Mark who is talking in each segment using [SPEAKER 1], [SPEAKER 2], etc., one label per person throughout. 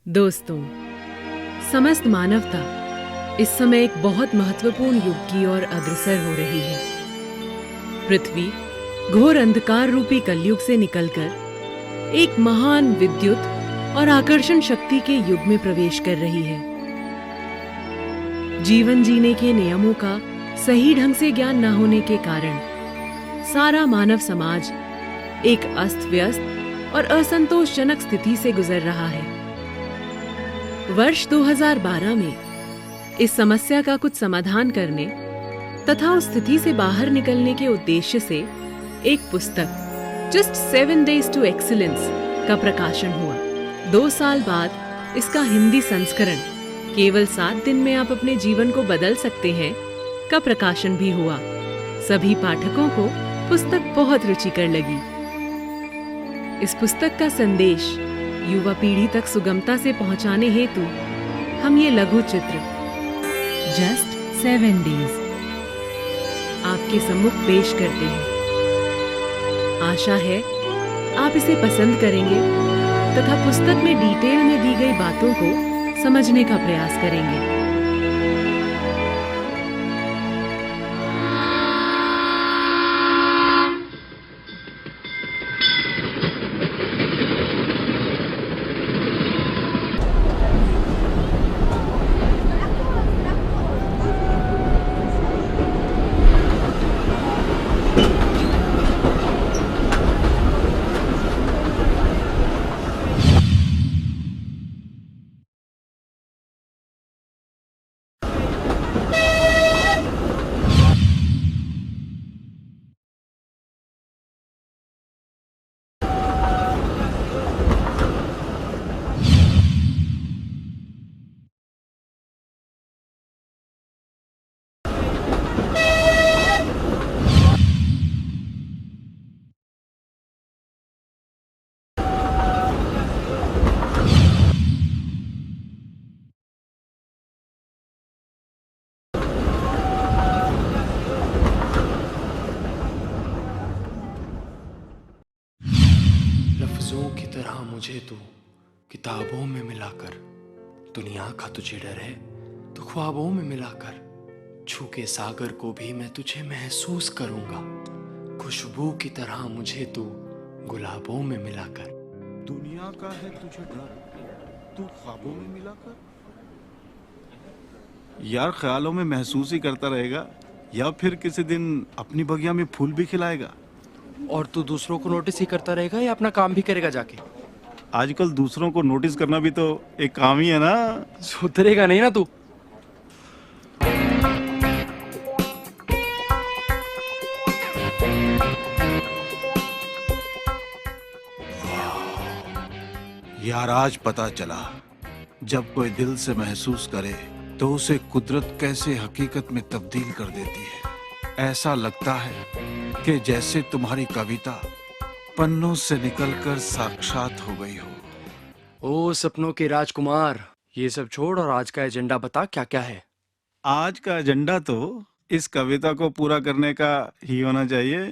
[SPEAKER 1] दोस्तों, समस्त मानवता इस समय एक बहुत महत्वपूर्ण युग की ओर अग्रसर हो रही है। पृथ्वी घोर अंधकार रूपी कलयुग से निकलकर एक महान विद्युत और आकर्षण शक्ति के युग में प्रवेश कर रही है। जीवन जीने के नियमों का सही ढंग से ज्ञान न होने के कारण सारा मानव समाज एक अस्त व्यस्त और असंतोषजनक स्थिति से गुजर रहा है। वर्ष 2012 में इस समस्या का कुछ समाधान करने तथा उस स्थिति से बाहर निकलने के उद्देश्य से एक पुस्तक जस्ट 7 Days to Excellence का प्रकाशन हुआ। 2 साल बाद इसका हिंदी संस्करण केवल 7 दिन में आप अपने जीवन को बदल सकते हैं का प्रकाशन भी हुआ। सभी पाठकों को पुस्तक बहुत रुचिकर लगी। इस पुस्तक का संदेश युवा पीढ़ी तक सुगमता से पहुंचाने हेतु हम ये लघु चित्र जस्ट 7 Days आपके सम्मुख पेश करते हैं। आशा है आप इसे पसंद करेंगे तथा पुस्तक में डिटेल में दी गई बातों को समझने का प्रयास करेंगे।
[SPEAKER 2] लफ्जों की तरह मुझे तू किताबों में मिलाकर, दुनिया का तुझे डर है तो ख्वाबों में मिलाकर, छू के सागर को भी मैं तुझे महसूस करूंगा, खुशबू की तरह मुझे तू गुलाबों में मिलाकर।
[SPEAKER 3] दुनिया का है तुझे डर, तू ख्वाबों में मिलाकर। यार ख्यालों में महसूस ही करता रहेगा या फिर किसी दिन अपनी बगिया में फूल भी खिलाएगा।
[SPEAKER 2] और तू दूसरों को नोटिस ही करता रहेगा या अपना काम भी करेगा जाके?
[SPEAKER 3] आजकल दूसरों को नोटिस करना भी तो एक काम ही है ना।
[SPEAKER 2] सुधरेगा नहीं ना तू।
[SPEAKER 3] यार आज पता चला, जब कोई दिल से महसूस करे तो उसे कुदरत कैसे हकीकत में तब्दील कर देती है। ऐसा लगता है कि जैसे तुम्हारी कविता पन्नों से निकलकर साक्षात हो गई हो।
[SPEAKER 2] ओ सपनों के राजकुमार, ये सब छोड़ और आज का एजेंडा बता, क्या क्या है?
[SPEAKER 3] आज का एजेंडा तो इस कविता को पूरा करने का ही होना चाहिए।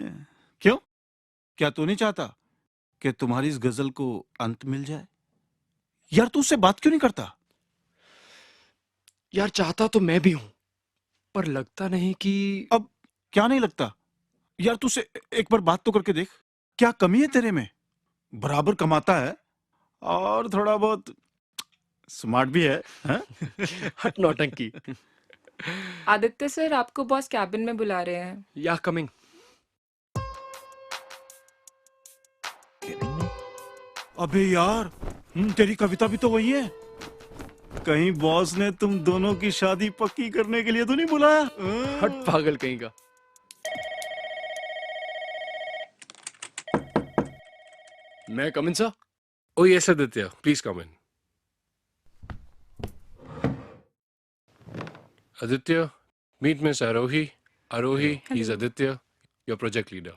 [SPEAKER 3] क्यों? क्या तू नहीं चाहता कि तुम्हारी इस गजल को अंत मिल जाए? यार तू उससे बात क्यों नहीं करता?
[SPEAKER 2] यार चाहता तो मैं भी हूं, पर लगता नहीं कि...
[SPEAKER 3] अब क्या नहीं लगता? यार तू से एक बार बात तो करके देख, क्या कमी है तेरे में? बराबर कमाता है और थोड़ा बहुत स्मार्ट भी है, हैं?
[SPEAKER 2] हट नौटंकी।
[SPEAKER 4] आदित्य सर, आपको बॉस कैबिन में बुला रहे हैं।
[SPEAKER 2] या कमिंग।
[SPEAKER 3] अबे यार, तेरी कविता भी तो वही है। कहीं बॉस ने तुम दोनों की शादी पक्की करने के लिए तो नहीं बुलाया?
[SPEAKER 2] हट पागल कहीं का। मैं कम इन sir?
[SPEAKER 5] Oh yes, Aditya. Please come in. Aditya, meet Miss Arohi. Arohi, he's Aditya, your project leader.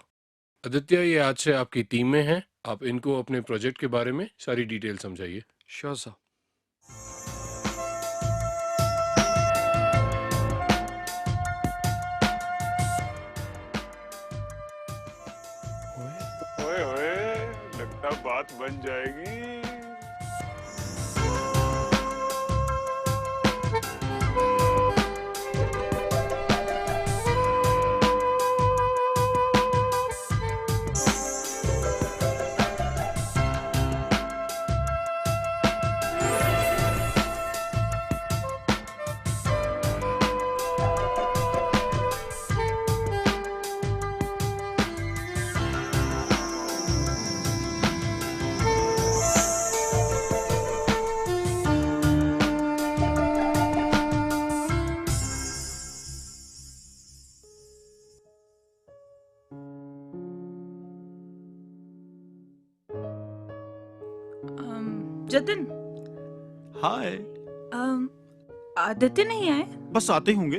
[SPEAKER 5] Aditya, ये आज से आपकी टीम में हैं। आप इनको अपने प्रोजेक्ट के बारे में सारी डिटेल समझाइए।
[SPEAKER 2] Sure sir.
[SPEAKER 6] ओए ओए, लगता बात बन जाएगी। जतिन,
[SPEAKER 3] हाय।
[SPEAKER 6] आदित्य नहीं आए?
[SPEAKER 3] बस आते ही होंगे।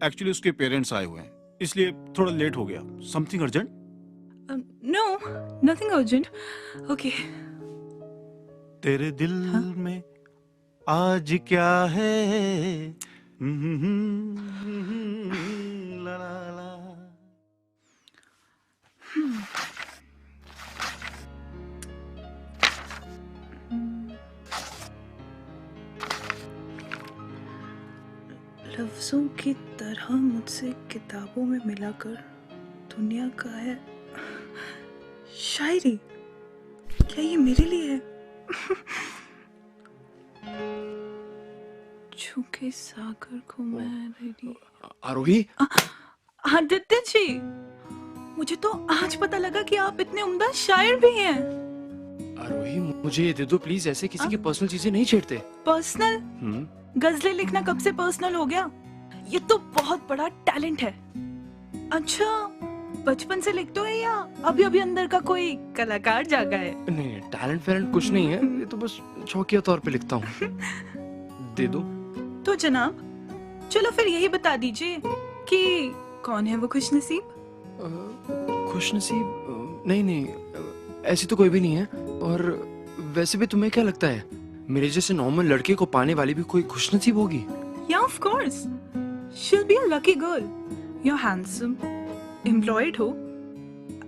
[SPEAKER 3] एक्चुअली उसके पेरेंट्स आए हुए हैं, इसलिए थोड़ा लेट हो गया। Something urgent?
[SPEAKER 6] No, nothing urgent. Okay.
[SPEAKER 3] तेरे दिल में आज क्या है? ला ला ला।
[SPEAKER 6] लफ्जों की तरह मुझसे किताबों में मिलाकर दुनिया का है शायरी। क्या ये मेरे लिए है? झुके सागर को मैं रेडी।
[SPEAKER 2] आरोही,
[SPEAKER 6] आदित्य जी, मुझे तो आज पता लगा कि आप इतने उम्दा शायर भी हैं।
[SPEAKER 2] आरोही मुझे ये दे दो प्लीज, ऐसे किसी की पर्सनल चीजें नहीं छेड़ते।
[SPEAKER 6] पर्सनल? गजलें लिखना कब से पर्सनल हो गया? ये तो बहुत बड़ा टैलेंट है। अच्छा, बचपन से लिखते हो या अभी अभी अंदर का कोई कलाकार जागा है?
[SPEAKER 2] नहीं, टैलेंट वैलेंट कुछ नहीं है, ये तो बस शौकिया तौर पे लिखता हूँ। दे दो।
[SPEAKER 6] तो जनाब, चलो फिर यही बता दीजिए कि कौन है वो खुशनसीब?
[SPEAKER 2] खुशनसीब? नहीं नहीं, ऐसी तो कोई भी नहीं है। और वैसे भी तुम्हें क्या लगता है, मेरे जैसे नॉर्मल लड़के को पाने वाली भी कोई खुशनसीब होगी?
[SPEAKER 6] Yeah, of course. She'll be a lucky girl. You're handsome, employed हो,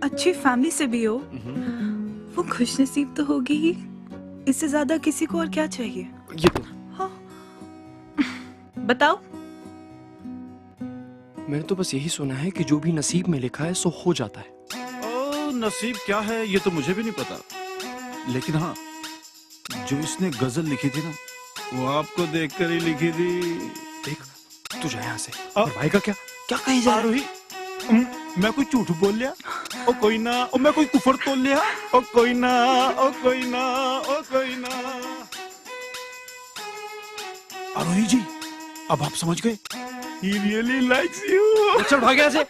[SPEAKER 6] अच्छी फैमिली से भी हो, वो खुशनसीब तो होगी ही। इससे ज्यादा किसी को और क्या चाहिए?
[SPEAKER 2] ये तो
[SPEAKER 6] हाँ। बताओ।
[SPEAKER 2] मैंने तो बस यही सुना है कि जो भी नसीब में लिखा है सो हो जाता है।
[SPEAKER 3] ओ, नसीब क्या है ये तो मुझे भी नहीं पता, लेकिन हाँ, जो इसने गजल लिखी थी ना, वो आपको देखकर ही लिखी थी।
[SPEAKER 2] देख, तू जा यहाँ से। और भाई का क्या क्या कही जा रही?
[SPEAKER 3] मैं कोई झूठ बोल लिया? ओ कोई ना। ओ मैं कोई कुफर तोल लिया? ओ कोई ना, ओ कोई ना, ओ कोई ना। आरोही जी, अब आप समझ गए? He really likes you.
[SPEAKER 2] चल भाग यहाँ से।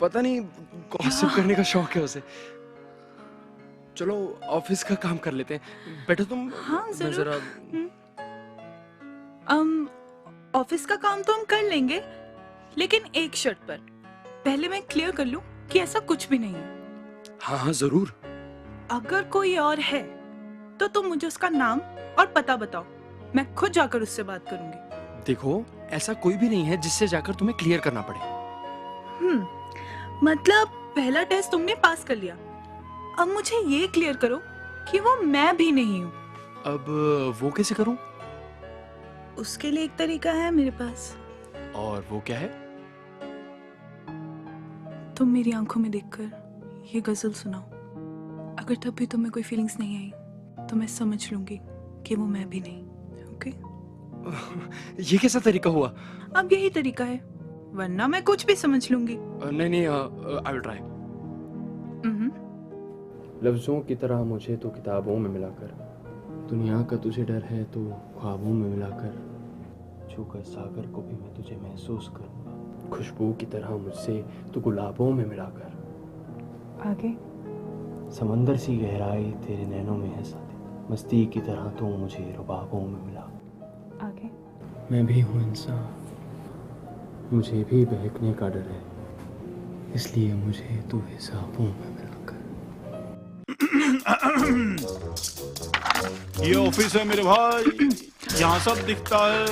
[SPEAKER 2] पता नहीं गॉसिप करने का शौक है उसे। चलो ऑफिस का काम कर लेते हैं। बैठो तुम।
[SPEAKER 6] हाँ,
[SPEAKER 2] मैं
[SPEAKER 6] जरूर।
[SPEAKER 2] जरा
[SPEAKER 6] ऑफिस का काम तो हम कर लेंगे, लेकिन एक शर्त पर। पहले मैं क्लियर कर लूं कि ऐसा कुछ भी नहीं है।
[SPEAKER 2] हाँ हाँ जरूर।
[SPEAKER 6] अगर कोई और है तो तुम मुझे उसका नाम और पता बताओ, मैं खुद जाकर उससे बात करूंगी।
[SPEAKER 2] देखो, ऐसा कोई भी नहीं है जिससे जाकर तुम्हें क्लियर करना पड़े।
[SPEAKER 6] मतलब पहला टेस्ट तुमने पास कर लिया, अब मुझे ये क्लियर करो कि वो मैं भी नहीं हूँ।
[SPEAKER 2] अब वो कैसे करूं?
[SPEAKER 6] उसके लिए एक तरीका है मेरे पास।
[SPEAKER 2] और वो क्या है?
[SPEAKER 6] तुम मेरी आंखों में देखकर ये गजल सुनाओ। अगर तब भी तुम्हें कोई फीलिंग्स नहीं आई तो मैं समझ लूंगी कि वो मैं भी नहीं। ओके?
[SPEAKER 2] ये कैसा तरीका हुआ?
[SPEAKER 6] अब यही तरीका है, वरना मैं कुछ भी समझ लूंगी।
[SPEAKER 2] नहीं नहीं, आई विल ट्राई। लफ्जों की तरह मुझे तो किताबों में मिलाकर, दुनिया का तुझे डर है तो ख्वाबों में मिलाकर, छूकर सागर को भी मैं तुझे महसूस करूंगा, खुशबू की तरह मुझसे तो गुलाबों में मिलाकर।
[SPEAKER 6] आगे?
[SPEAKER 2] समंदर सी गहराई तेरे नैनों में है साथी, मस्ती की तरह तो मुझे रुबाबों में मिला।
[SPEAKER 6] आगे?
[SPEAKER 2] मैं भी हूँ इंसान, मुझे भी बहकने का डर है, इसलिए मुझे तू हिसाबों में मिलाकर।
[SPEAKER 3] ये ऑफिस है मेरे भाई, यहाँ सब दिखता है।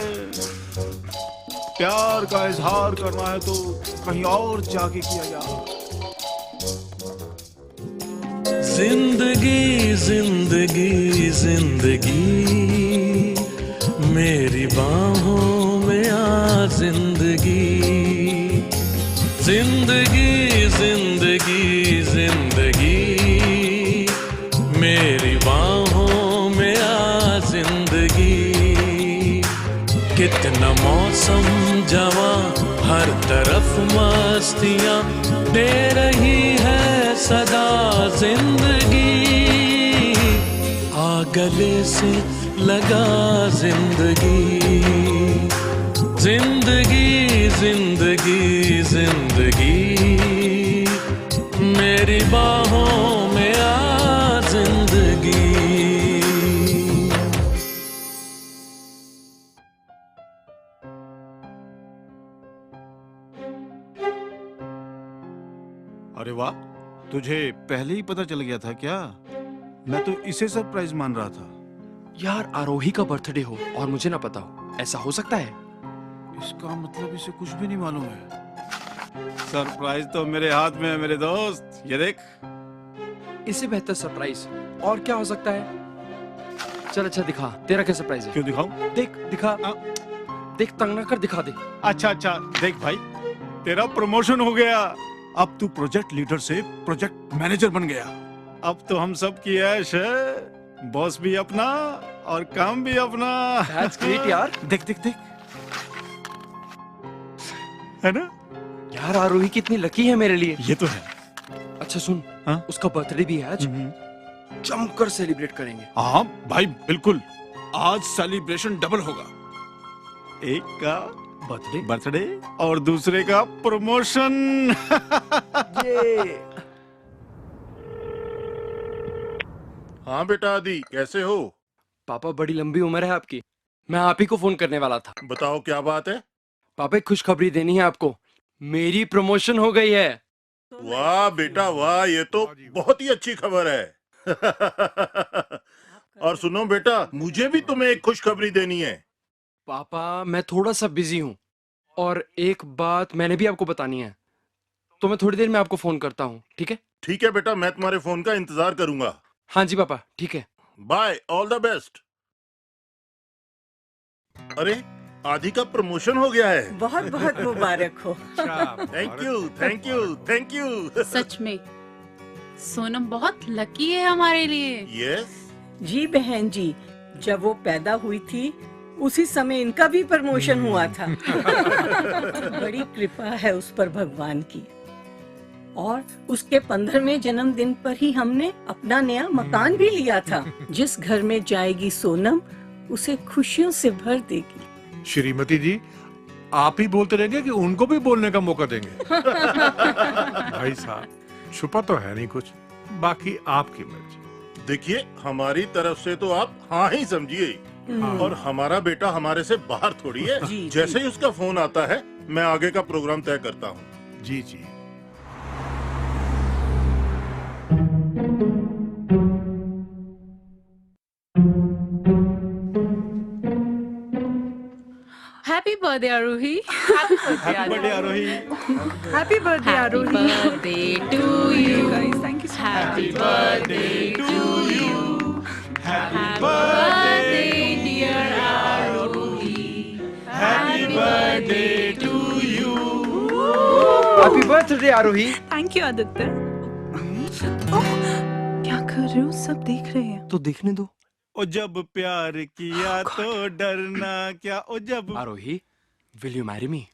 [SPEAKER 3] प्यार का इजहार करना है तो कहीं और जाके किया जाए।
[SPEAKER 7] जिंदगी जिंदगी जिंदगी मेरी बाहों में आ जिंदगी, जिंदगी जिंदगी जिंदगी मेरी बाहों में आ जिंदगी। कितना मौसम जवां, हर तरफ मस्तियां दे रही है सदा जिंदगी। आ गले से लगा जिंदगी, जिंदगी जिंदगी जिंदगी मेरी बाहों में आ जिंदगी।
[SPEAKER 3] अरे वाह, तुझे पहले ही पता चल गया था क्या? मैं तो इसे सरप्राइज मान रहा था।
[SPEAKER 2] यार आरोही का बर्थडे हो और मुझे ना पता हो, ऐसा हो सकता है?
[SPEAKER 3] इसका मतलब इसे कुछ भी नहीं मालूम है। सरप्राइज तो मेरे हाथ में है मेरे दोस्त, ये देख।
[SPEAKER 2] इससे बेहतर सरप्राइज और क्या हो सकता है? चल अच्छा दिखा, तेरा क्या सरप्राइज है?
[SPEAKER 3] क्यों दिखाऊं?
[SPEAKER 2] देख दिखा, देख तंग ना कर, दिखा दे।
[SPEAKER 3] अच्छा अच्छा, देख भाई, तेरा प्रमोशन हो गया। अब तू प्रोजेक्ट लीडर से प्रोजेक्ट मैनेजर बन गया। अब तो हम सब की ऐश है, बॉस भी अपना और काम भी अपना।
[SPEAKER 2] That's great यार।
[SPEAKER 3] देख देख देख, है ना?
[SPEAKER 2] यार आरोही कितनी लकी है मेरे लिए।
[SPEAKER 3] ये तो है।
[SPEAKER 2] अच्छा सुन,
[SPEAKER 3] हाँ?
[SPEAKER 2] उसका बर्थडे भी है आज, जमकर सेलिब्रेट करेंगे।
[SPEAKER 3] हाँ भाई बिल्कुल, आज सेलिब्रेशन डबल होगा। एक का बर्थडे और दूसरे का प्रमोशन।
[SPEAKER 8] हाँ बेटा आदि, कैसे हो?
[SPEAKER 2] पापा बड़ी लंबी उम्र है आपकी, मैं आप ही को फोन करने वाला था।
[SPEAKER 8] बताओ क्या बात है?
[SPEAKER 2] पापा एक खुशखबरी देनी है आपको, मेरी प्रमोशन हो गई है।
[SPEAKER 8] वाह बेटा वाह, ये तो बहुत ही अच्छी खबर है। और सुनो बेटा, मुझे भी तुम्हें एक खुशखबरी देनी है।
[SPEAKER 2] पापा मैं थोड़ा सा बिजी हूँ और एक बात मैंने भी आपको बतानी है, तो मैं थोड़ी देर में आपको फोन करता हूँ, ठीक है?
[SPEAKER 8] ठीक है बेटा, मैं तुम्हारे फोन का इंतजार करूंगा।
[SPEAKER 2] हाँ जी पापा, ठीक है।
[SPEAKER 8] Bye, all the best. अरे आदि का प्रमोशन हो गया है।
[SPEAKER 9] बहुत बहुत मुबारक हो।
[SPEAKER 8] Thank you thank you thank you.
[SPEAKER 10] सच में सोनम बहुत लकी है हमारे लिए।
[SPEAKER 8] यस
[SPEAKER 9] जी बहन जी, जब वो पैदा हुई थी उसी समय इनका भी प्रमोशन हुआ था। बड़ी कृपा है उस पर भगवान की। और उसके 15वें जन्मदिन पर ही हमने अपना नया मकान भी लिया था। जिस घर में जाएगी सोनम, उसे खुशियों से भर देगी।
[SPEAKER 11] श्रीमती जी, आप ही बोलते रहेंगे कि उनको भी बोलने का मौका देंगे? भाई साहब, छुपा तो है नहीं कुछ, बाकी आपकी मर्जी।
[SPEAKER 8] देखिए, हमारी तरफ से तो आप हाँ ही समझिए, और हमारा बेटा हमारे से बाहर थोड़ी है।
[SPEAKER 9] जी,
[SPEAKER 8] जैसे ही उसका फोन आता है, मैं आगे का प्रोग्राम तय करता हूँ।
[SPEAKER 11] जी जी।
[SPEAKER 10] Happy birthday Aarohi.
[SPEAKER 4] Happy birthday
[SPEAKER 3] Aarohi.
[SPEAKER 6] Happy birthday Aarohi.
[SPEAKER 10] Birthday to you
[SPEAKER 6] guys, thank you so much.
[SPEAKER 10] Happy birthday to you. Happy birthday dear Aarohi. Happy birthday to you.
[SPEAKER 2] Happy birthday Aarohi.
[SPEAKER 6] Thank you Aditya. ओह, क्या कर रहे हो? सब देख रहे हैं।
[SPEAKER 2] तो देखने दो।
[SPEAKER 3] ओ जब प्यार किया तो डरना क्या, ओ जब।
[SPEAKER 2] Aarohi, will you marry me?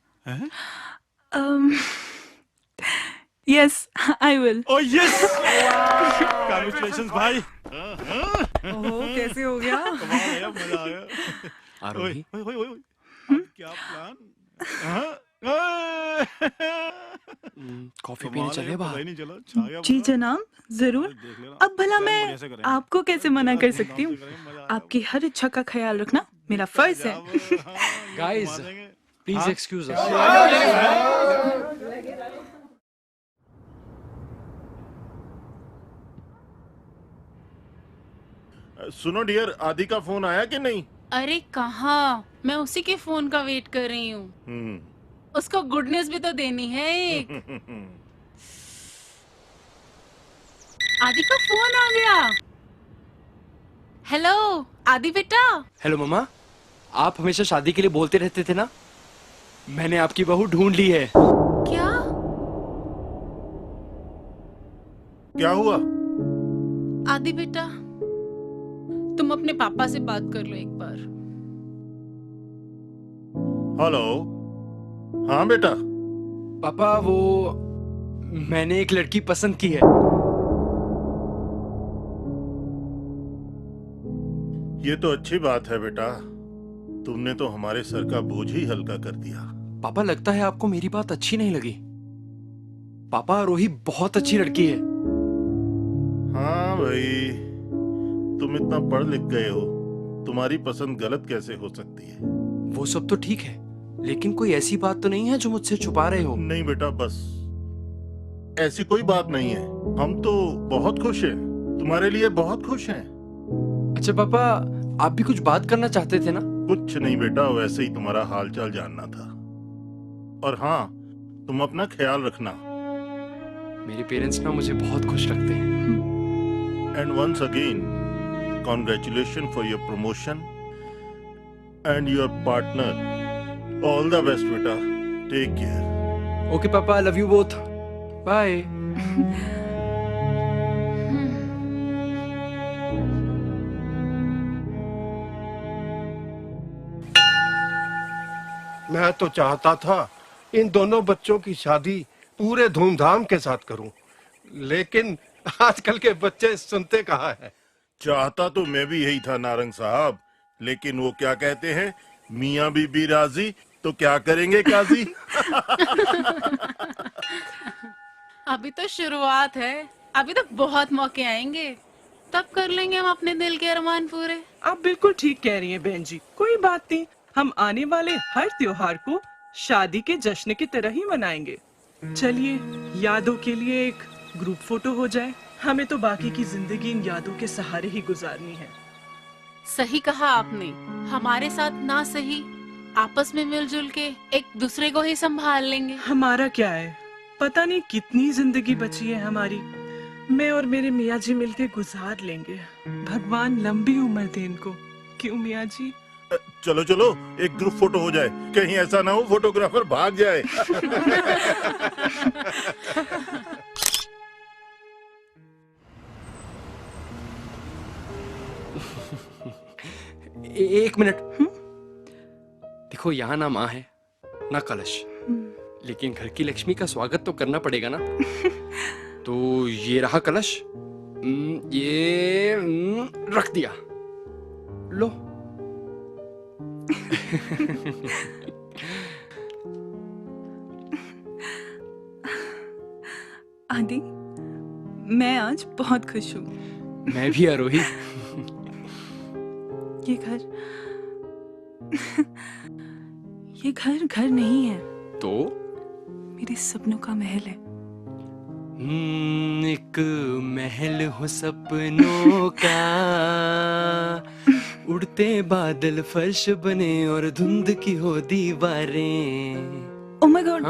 [SPEAKER 6] Yes, I will.
[SPEAKER 3] Oh yes, congratulations भाई।
[SPEAKER 6] ओहो, कैसे हो गया?
[SPEAKER 3] कमाल है, मजा आ गया।
[SPEAKER 2] आरोही,
[SPEAKER 3] ओए, ओए, ओए, ओए, अब क्या प्लान? हाँ?
[SPEAKER 2] कॉफी पीने चले बाहर?
[SPEAKER 3] नहीं चला, छा गया
[SPEAKER 6] जी
[SPEAKER 3] पूरा।
[SPEAKER 6] जनाब, जरूर।
[SPEAKER 3] देख लेना।
[SPEAKER 6] अब भला
[SPEAKER 3] प्लान
[SPEAKER 6] मैं
[SPEAKER 3] बढ़िया से करें।
[SPEAKER 6] आपको कैसे मना कर सकती हूँ?
[SPEAKER 3] मजा आएगा।
[SPEAKER 6] आपकी हर इच्छा का ख्याल रखना मेरा फर्ज है।
[SPEAKER 2] Guys, प्लीज एक्सक्यूज अस।
[SPEAKER 8] सुनो डियर, आदि का फोन आया कि नहीं?
[SPEAKER 10] अरे कहाँ, मैं उसी के फोन का वेट कर रही हूँ। उसको गुड न्यूज भी तो देनी है एक। आदि का फोन आ गया। हेलो आदि बेटा।
[SPEAKER 2] हेलो मम्मा, आप हमेशा शादी के लिए बोलते रहते थे ना, मैंने आपकी बहू ढूंढ ली है।
[SPEAKER 10] क्या?
[SPEAKER 8] क्या हुआ?
[SPEAKER 10] आदि बेटा, तुम अपने पापा से बात कर लो एक बार।
[SPEAKER 8] हेलो। हाँ बेटा।
[SPEAKER 2] पापा, वो मैंने एक लड़की पसंद की है।
[SPEAKER 8] ये तो अच्छी बात है बेटा, तुमने तो हमारे सर का बोझ ही हल्का कर दिया।
[SPEAKER 2] पापा, लगता है आपको मेरी बात अच्छी नहीं लगी। पापा, आरोही बहुत अच्छी लड़की है।
[SPEAKER 8] हाँ भाई, तुम इतना पढ़ लिख गए हो, तुम्हारी पसंद गलत कैसे हो सकती है?
[SPEAKER 2] वो सब तो ठीक है, लेकिन कोई ऐसी बात तो नहीं है जो मुझसे छुपा रहे हो?
[SPEAKER 8] नहीं बेटा, बस ऐसी कोई बात नहीं है। हम तो बहुत खुश हैं, तुम्हारे लिए बहुत खुश हैं।
[SPEAKER 2] अच्छा पापा, आप भी कुछ बात करना चाहते थे ना?
[SPEAKER 8] कुछ नहीं बेटा, वैसे ही तुम्हारा हालचाल जानना था। और हाँ, तुम अपना ख्याल रखना।
[SPEAKER 2] मेरे पेरेंट्स ना मुझे बहुत खुश रखते हैं।
[SPEAKER 8] And once again, congratulation for your promotion and your partner. All the best बेटा, टेक केयर।
[SPEAKER 2] ओके पापा, I love you both, bye.
[SPEAKER 11] मैं तो चाहता था इन दोनों बच्चों की शादी पूरे धूमधाम के साथ करूं, लेकिन आजकल के बच्चे सुनते कहाँ हैं।
[SPEAKER 8] चाहता तो मैं भी यही था नारंग साहब, लेकिन वो क्या कहते हैं, मियाँ बीबी राजी तो क्या करेंगे काजी।
[SPEAKER 10] अभी तो शुरुआत है, अभी तो बहुत मौके आएंगे, तब कर लेंगे हम अपने दिल के अरमान पूरे।
[SPEAKER 12] आप बिल्कुल ठीक कह रही हैं बहन जी, कोई बात नहीं, हम आने वाले हर त्योहार को शादी के जश्न की तरह ही मनाएंगे। चलिए, यादों के लिए एक ग्रुप फोटो हो जाए, हमें तो बाकी की जिंदगी इन यादों के सहारे ही गुजारनी है।
[SPEAKER 10] सही कहा आपने, हमारे साथ ना सही, आपस में मिलजुल के एक दूसरे को ही संभाल लेंगे।
[SPEAKER 12] हमारा क्या है, पता नहीं कितनी जिंदगी बची है हमारी, मैं और मेरे मियाँ जी मिलके गुजार लेंगे। भगवान लंबी उम्र दे इनको, क्यों मियाँ जी?
[SPEAKER 8] चलो चलो, एक ग्रुप फोटो हो जाए, कहीं ऐसा ना हो फोटोग्राफर भाग जाए।
[SPEAKER 2] एक मिनट। देखो, यहाँ ना माँ है ना कलश, लेकिन घर की लक्ष्मी का स्वागत तो करना पड़ेगा ना। तो ये रहा कलश, ये रख दिया, लो।
[SPEAKER 6] आदि, मैं आज बहुत खुश हूँ।
[SPEAKER 2] मैं भी आरोही।
[SPEAKER 6] ये घर नहीं है,
[SPEAKER 2] तो
[SPEAKER 6] मेरे सपनों का महल है।
[SPEAKER 2] एक महल हो सपनों का, उड़ते बादल फर्श बने और धुंध की हो दीवारें।
[SPEAKER 6] ओह माय गॉड,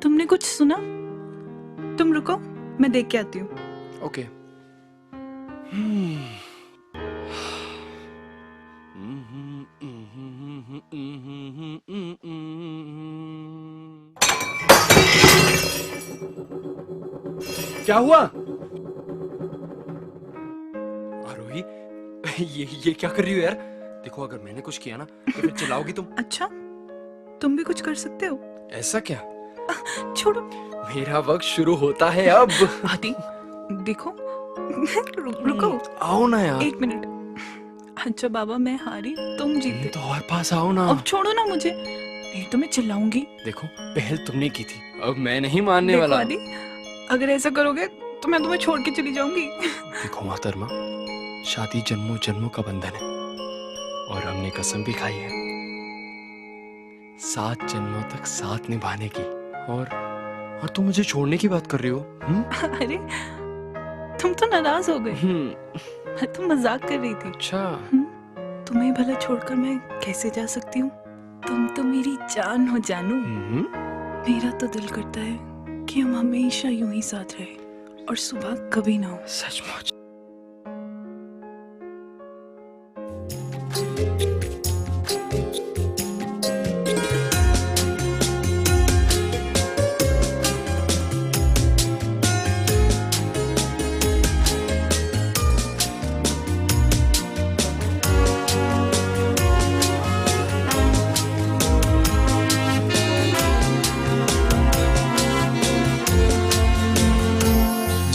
[SPEAKER 6] तुमने कुछ सुना? तुम रुको, मैं देख के आती हूँ।
[SPEAKER 2] ओके। क्या हुआ आरोही? ये क्या कर रही हो यार? देखो, अगर मैंने कुछ किया ना तो फिर चिल्लाओगी तुम।
[SPEAKER 6] अच्छा, तुम भी कुछ कर सकते हो।
[SPEAKER 2] ऐसा क्या?
[SPEAKER 6] छोड़ो,
[SPEAKER 2] मेरा वक्त शुरू होता है अब।
[SPEAKER 6] आदि, देखो। रुको,
[SPEAKER 2] आओ ना यार।
[SPEAKER 6] एक मिनट। अच्छा बाबा, मैं हारी, तुम जीते।
[SPEAKER 2] तो और पास आओ ना।
[SPEAKER 6] अब छोड़ो ना मुझे, नहीं तो मैं चिल्लाऊंगी।
[SPEAKER 2] देखो, पहल तुमने की थी, अब मैं नहीं मानने वाला।
[SPEAKER 6] आदि, अगर ऐसा करोगे तो मैं तुम्हें छोड़ के चली जाऊंगी।
[SPEAKER 2] देखो मोहतरमा, शादी जन्मों जन्मों का बंधन है, और हमने कसम भी खाई है 7 जन्मों तक साथ निभाने की। और तुम मुझे छोड़ने की बात कर रही हो?
[SPEAKER 6] अरे, तुम तो नाराज हो गए। मैं तो मजाक कर रही थी।
[SPEAKER 2] अच्छा।
[SPEAKER 6] तुम्हें भला छोड़कर मैं कैसे जा सकती हूँ? तुम तो मेरी जान हो जानू। मेरा तो दिल करता है कि हम हमेशा यूं ही साथ रहे और सुबह कभी ना हो।
[SPEAKER 2] सचमुच।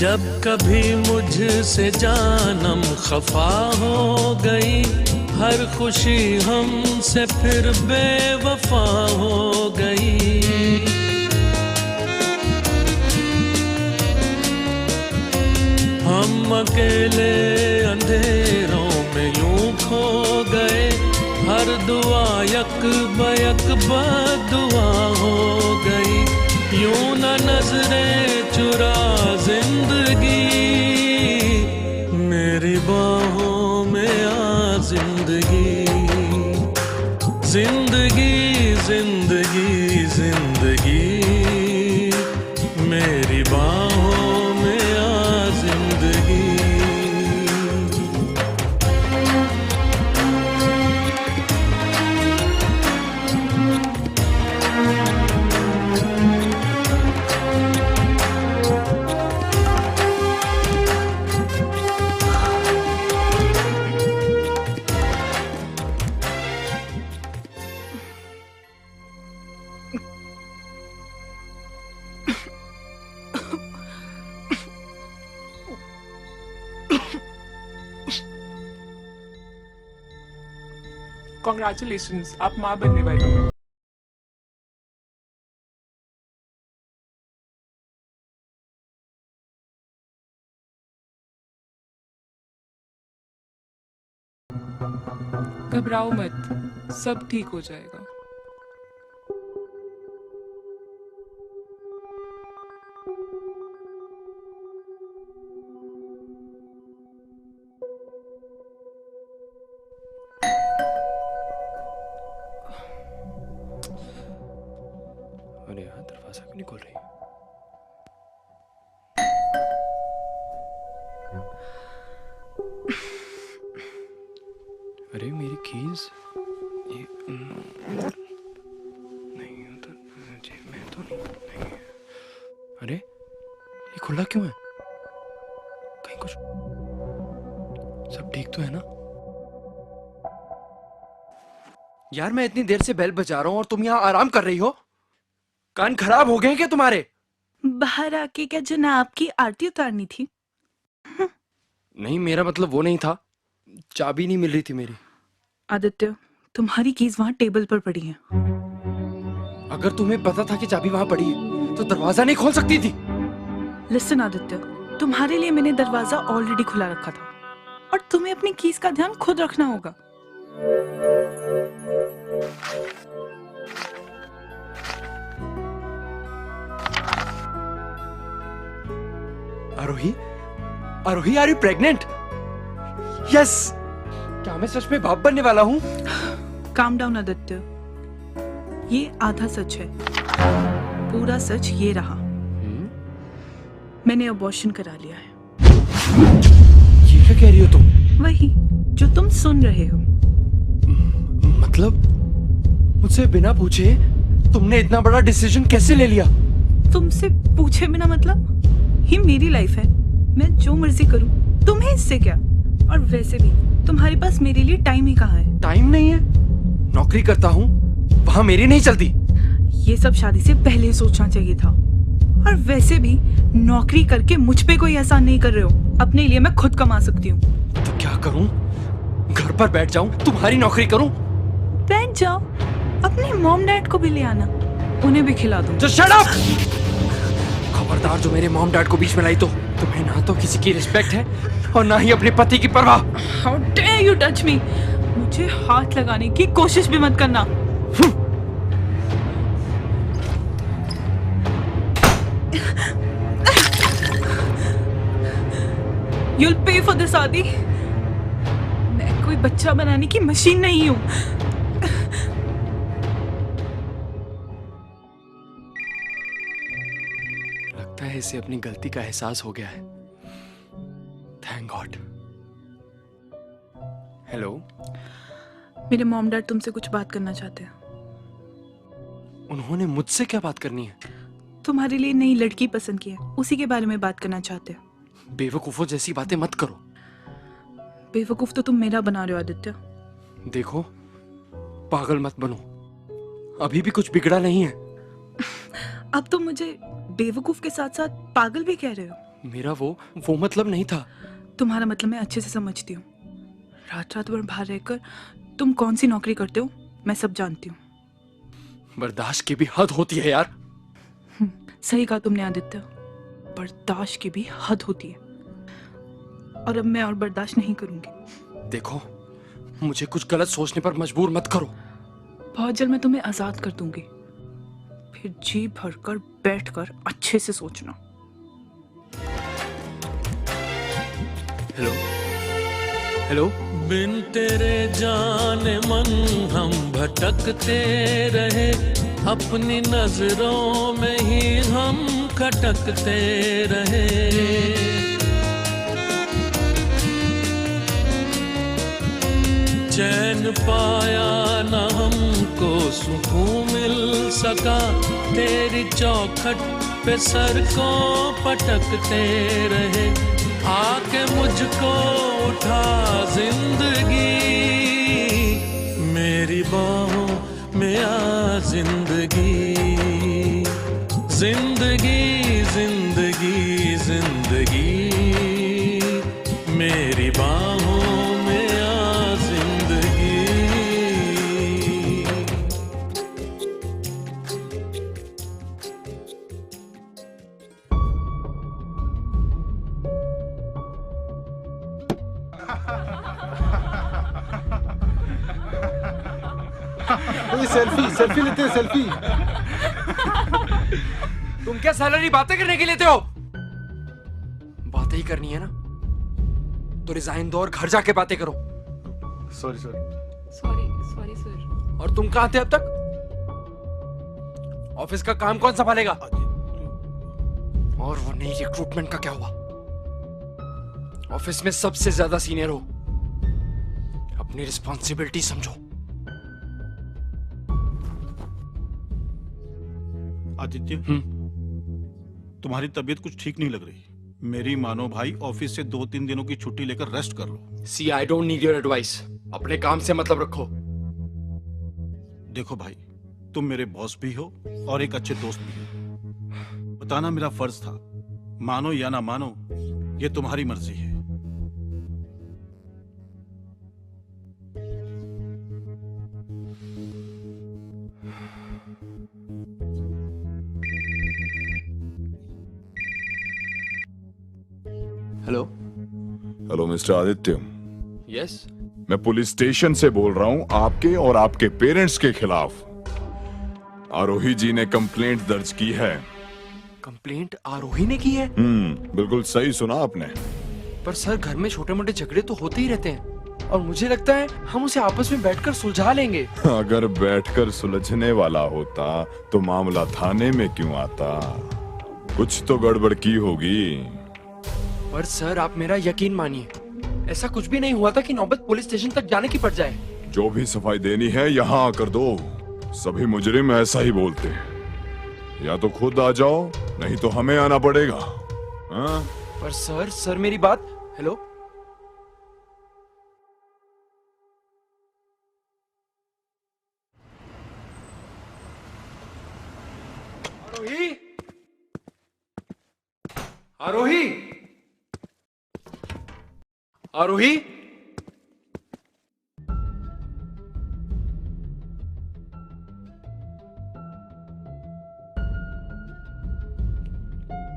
[SPEAKER 7] जब कभी मुझसे जानम खफा हो गई, हर खुशी हमसे फिर बेवफा हो गई। हम हम अकेले अंधेरों में यूं खो गए, हर दुआ यक बयक बदुआ हो गई। यूं न नजरें चुरा जिंदगी, मेरी बाहों में आ जिंदगी। जिंदगी जिंदगी जिंदगी, मेरी बाहों में आ जिंदगी।
[SPEAKER 4] कॉन्ग्रेचुलेशंस, आप माँ बनने वाली हैं। घबराओ मत, सब ठीक हो जाएगा।
[SPEAKER 2] अरे यार, दरवाजा क्यों नहीं खोल रही? अरे मेरी कीज ये नहीं उधर जेब में तो नहीं। अरे ये खुला क्यों है? कहीं कुछ सब ठीक तो है ना? यार मैं इतनी देर से बेल बजा रहा हूँ और तुम यहाँ आराम कर रही हो? कान खराब हो गए क्या तुम्हारे?
[SPEAKER 6] बाहर आके क्या जनाब की आरती उतारनी थी?
[SPEAKER 2] नहीं, मेरा मतलब वो नहीं था। चाबी नहीं मिल रही थी मेरी।
[SPEAKER 6] आदित्य, तुम्हारी कीज वहाँ टेबल पर पड़ी हैं।
[SPEAKER 2] अगर तुम्हें पता था कि चाबी वहां पड़ी है तो दरवाजा नहीं खोल सकती थी?
[SPEAKER 6] लिसन आदित्य, तुम्हारे लिए मैंने दरवाजा ऑलरेडी खुला रखा था और तुम्हें अपनी कीज का ध्यान खुद रखना होगा।
[SPEAKER 2] आरोही, आरोही, आर यू प्रेग्नेंट? यस! क्या मैं सच में बाप बनने वाला हूँ?
[SPEAKER 6] काम डाउन आदित्य, ये आधा सच है, पूरा सच ये रहा। मैंने अबॉर्शन करा लिया है।
[SPEAKER 2] ये क्या कह रही हो तुम?
[SPEAKER 6] वही जो तुम सुन रहे हो।
[SPEAKER 2] मतलब मुझसे बिना पूछे तुमने इतना बड़ा डिसीजन कैसे ले लिया?
[SPEAKER 6] तुमसे पूछे बिना मतलब? ये मेरी लाइफ है, मैं जो मर्जी करूं, तुम्हें इससे क्या? और वैसे भी तुम्हारे पास मेरे लिए टाइम ही कहाँ है?
[SPEAKER 2] टाइम नहीं है? नौकरी करता हूँ, वहां मेरी नहीं चलती।
[SPEAKER 6] ये सब शादी से पहले सोचना चाहिए था। और वैसे भी नौकरी करके मुझ पे कोई एहसान नहीं कर रहे हो। अपने लिए मैं खुद कमा सकती हूँ।
[SPEAKER 2] तो क्या करूँ? घर पर बैठ जाऊँ, तुम्हारी नौकरी करूँ?
[SPEAKER 6] बैठ जाओ, अपने मॉम डैड को भी ले आना, उन्हें भी खिला दूँ।
[SPEAKER 2] Just shut up! खबरदार जो मेरे मॉम डैड को बीच में लाई तो तुम्हें ना तो किसी की रिस्पेक्ट है और ना ही अपने पति की परवाह।
[SPEAKER 6] How dare you touch me? मुझे हाथ लगाने की कोशिश भी मत करना। You'll pay for this, आदि। मैं कोई बच्चा बनाने की मशीन नहीं हूँ।
[SPEAKER 2] लगता है इसे अपनी गलती का एहसास हो गया है। Thank God. हेलो,
[SPEAKER 6] मेरे मॉम डैड तुमसे कुछ बात करना चाहते हैं।
[SPEAKER 2] उन्होंने मुझसे क्या बात करनी है?
[SPEAKER 6] तुम्हारे लिए नई लड़की पसंद की है, उसी के बारे में बात करना चाहते हैं।
[SPEAKER 2] बेवकूफों जैसी बातें मत करो।
[SPEAKER 6] बेवकूफ तो तुम मेरा बना रहे हो आदित्य।
[SPEAKER 2] देखो, पागल मत बनो, अभी भी कुछ बिगड़ा नहीं है।
[SPEAKER 6] अब तुम मुझे बेवकूफ के साथ साथ पागल भी कह रहे हो।
[SPEAKER 2] मेरा वो मतलब नहीं था।
[SPEAKER 6] तुम्हारा मतलब मैं अच्छे से समझती हूँ। रात रात भर बाहर रहकर तुम कौन सी नौकरी करते हो मैं सब जानती हूँ।
[SPEAKER 2] बर्दाश्त की भी हद होती है यार।
[SPEAKER 6] सही कहा तुमने आदित्य, बर्दाश्त की भी हद होती है। और अब मैं और बर्दाश्त नहीं करूंगी।
[SPEAKER 2] देखो, मुझे कुछ गलत सोचने पर मजबूर मत करो।
[SPEAKER 6] बहुत जल्द मैं तुम्हें आजाद कर दूंगी, फिर जी भरकर बैठकर अच्छे से सोचना।
[SPEAKER 2] Hello hello.
[SPEAKER 7] बिन तेरे जाने मन हम भटकते रहे, अपनी नजरों में ही हम खटकते रहे। चैन पाया न हमको, सुकून मिल सका, तेरी चौखट पे सर को पटकते रहे। आके मुझको उठा जिंदगी, मेरी बाहों में आ जिंदगी, जिंदगी जिंदगी जिंदगी, मेरी बाहों में आ जिंदगी।
[SPEAKER 3] सेल्फी सेल्फी लेते हैं, सेल्फी।
[SPEAKER 2] तुम क्या सैलरी बातें करने के लिए लेते हो? बातें ही करनी है ना, तो रिजाइन दो और घर जाके बातें करो।
[SPEAKER 11] Sorry sir.
[SPEAKER 4] Sorry sir.
[SPEAKER 2] और तुम कहां थे अब तक? ऑफिस का काम कौन संभालेगा? और वो नई रिक्रूटमेंट का क्या हुआ? ऑफिस में सबसे ज्यादा सीनियर हो, अपनी रिस्पॉन्सिबिलिटी समझो।
[SPEAKER 3] आदित्य, तुम्हारी तबीयत कुछ ठीक नहीं लग रही। मेरी मानो भाई, ऑफिस से 2-3 दिनों की छुट्टी लेकर रेस्ट कर लो।
[SPEAKER 2] See, I don't need your advice. अपने काम से मतलब रखो।
[SPEAKER 3] देखो भाई, तुम मेरे बॉस भी हो और एक अच्छे दोस्त भी हो। बताना मेरा फर्ज था। मानो या ना मानो, ये तुम्हारी मर्जी है।
[SPEAKER 2] Hello
[SPEAKER 13] hello mister Aditya,
[SPEAKER 2] yes.
[SPEAKER 13] मैं पुलिस स्टेशन से बोल रहा हूं आपके और आपके पेरेंट्स के खिलाफ। आरोही जी ने कंप्लेंट दर्ज की है।
[SPEAKER 2] कंप्लेंट आरोही ने की है?
[SPEAKER 13] बिल्कुल सही सुना आपने।
[SPEAKER 2] पर सर, घर में छोटे मोटे झगड़े तो होते ही रहते हैं, और मुझे लगता है हम उसे आपस में बैठकर सुलझा लेंगे।
[SPEAKER 13] अगर बैठकर सुलझने वाला होता तो मामला थाने में क्यों आता? कुछ तो गड़बड़ की होगी।
[SPEAKER 2] पर सर, आप मेरा यकीन मानिए, ऐसा कुछ भी नहीं हुआ था कि नौबत पुलिस स्टेशन तक जाने की पड़ जाए।
[SPEAKER 13] जो भी सफाई देनी है यहाँ आकर दो। सभी मुजरिम ऐसा ही बोलते हैं। या तो खुद आ जाओ, नहीं तो हमें आना पड़ेगा। हाँ?
[SPEAKER 2] पर सर मेरी बात। हेलो। आरोही, आरोही, आरोही।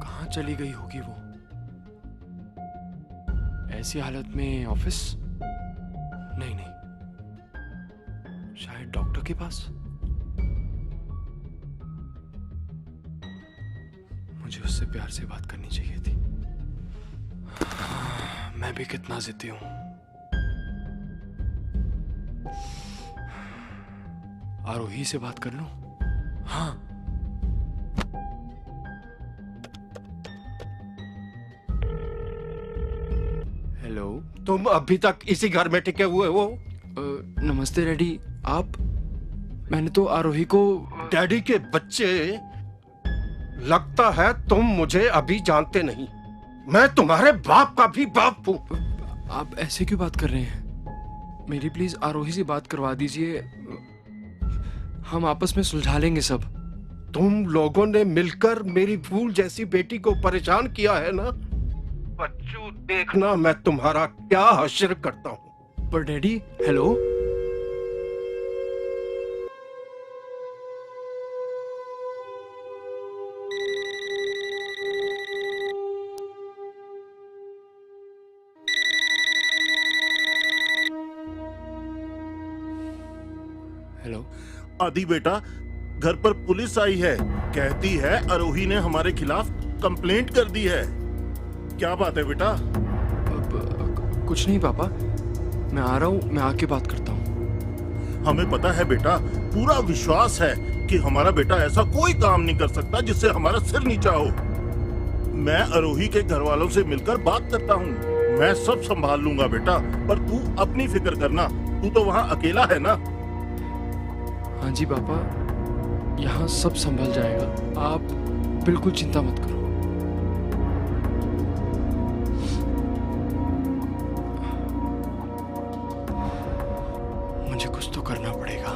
[SPEAKER 2] कहां चली गई होगी वो? ऐसी हालत में ऑफिस? नहीं, शायद डॉक्टर के पास। मुझे उससे प्यार से बात करनी चाहिए थी। मैं भी कितना जिद्दी हूं। आरोही से बात कर लूं? हाँ। हेलो।
[SPEAKER 14] तुम अभी तक इसी घर में टिके हुए हो?
[SPEAKER 2] नमस्ते डैडी। आप? मैंने तो आरोही को।
[SPEAKER 14] डैडी के बच्चे, लगता है तुम मुझे अभी जानते नहीं। मैं तुम्हारे बाप का भी बाप हूं।
[SPEAKER 2] आप ऐसे क्यों बात कर रहे हैं? मेरी प्लीज आरोही से बात करवा दीजिए, हम आपस में सुलझा लेंगे सब।
[SPEAKER 14] तुम लोगों ने मिलकर मेरी फूल जैसी बेटी को परेशान किया है ना। बच्चों, देखना मैं तुम्हारा क्या हश्र करता हूं।
[SPEAKER 2] पर डैडी। हेलो।
[SPEAKER 8] आदि बेटा, घर पर पुलिस आई है, कहती है आरोही ने हमारे खिलाफ कंप्लेंट कर दी है। क्या बात है बेटा?
[SPEAKER 2] कुछ नहीं पापा, मैं आ रहा हूँ, मैं आके बात करता हूँ।
[SPEAKER 8] हमें पता है बेटा, पूरा विश्वास है कि हमारा बेटा ऐसा कोई काम नहीं कर सकता जिससे हमारा सिर नीचा हो। मैं आरोही के घर वालों से मिलकर बात करता हूँ। मैं सब संभाल लूंगा बेटा, पर तू अपनी फिक्र करना, तू तो वहाँ अकेला है ना।
[SPEAKER 2] हाँ जी पापा, यहाँ सब संभल जाएगा, आप बिल्कुल चिंता मत करो। मुझे कुछ तो करना पड़ेगा।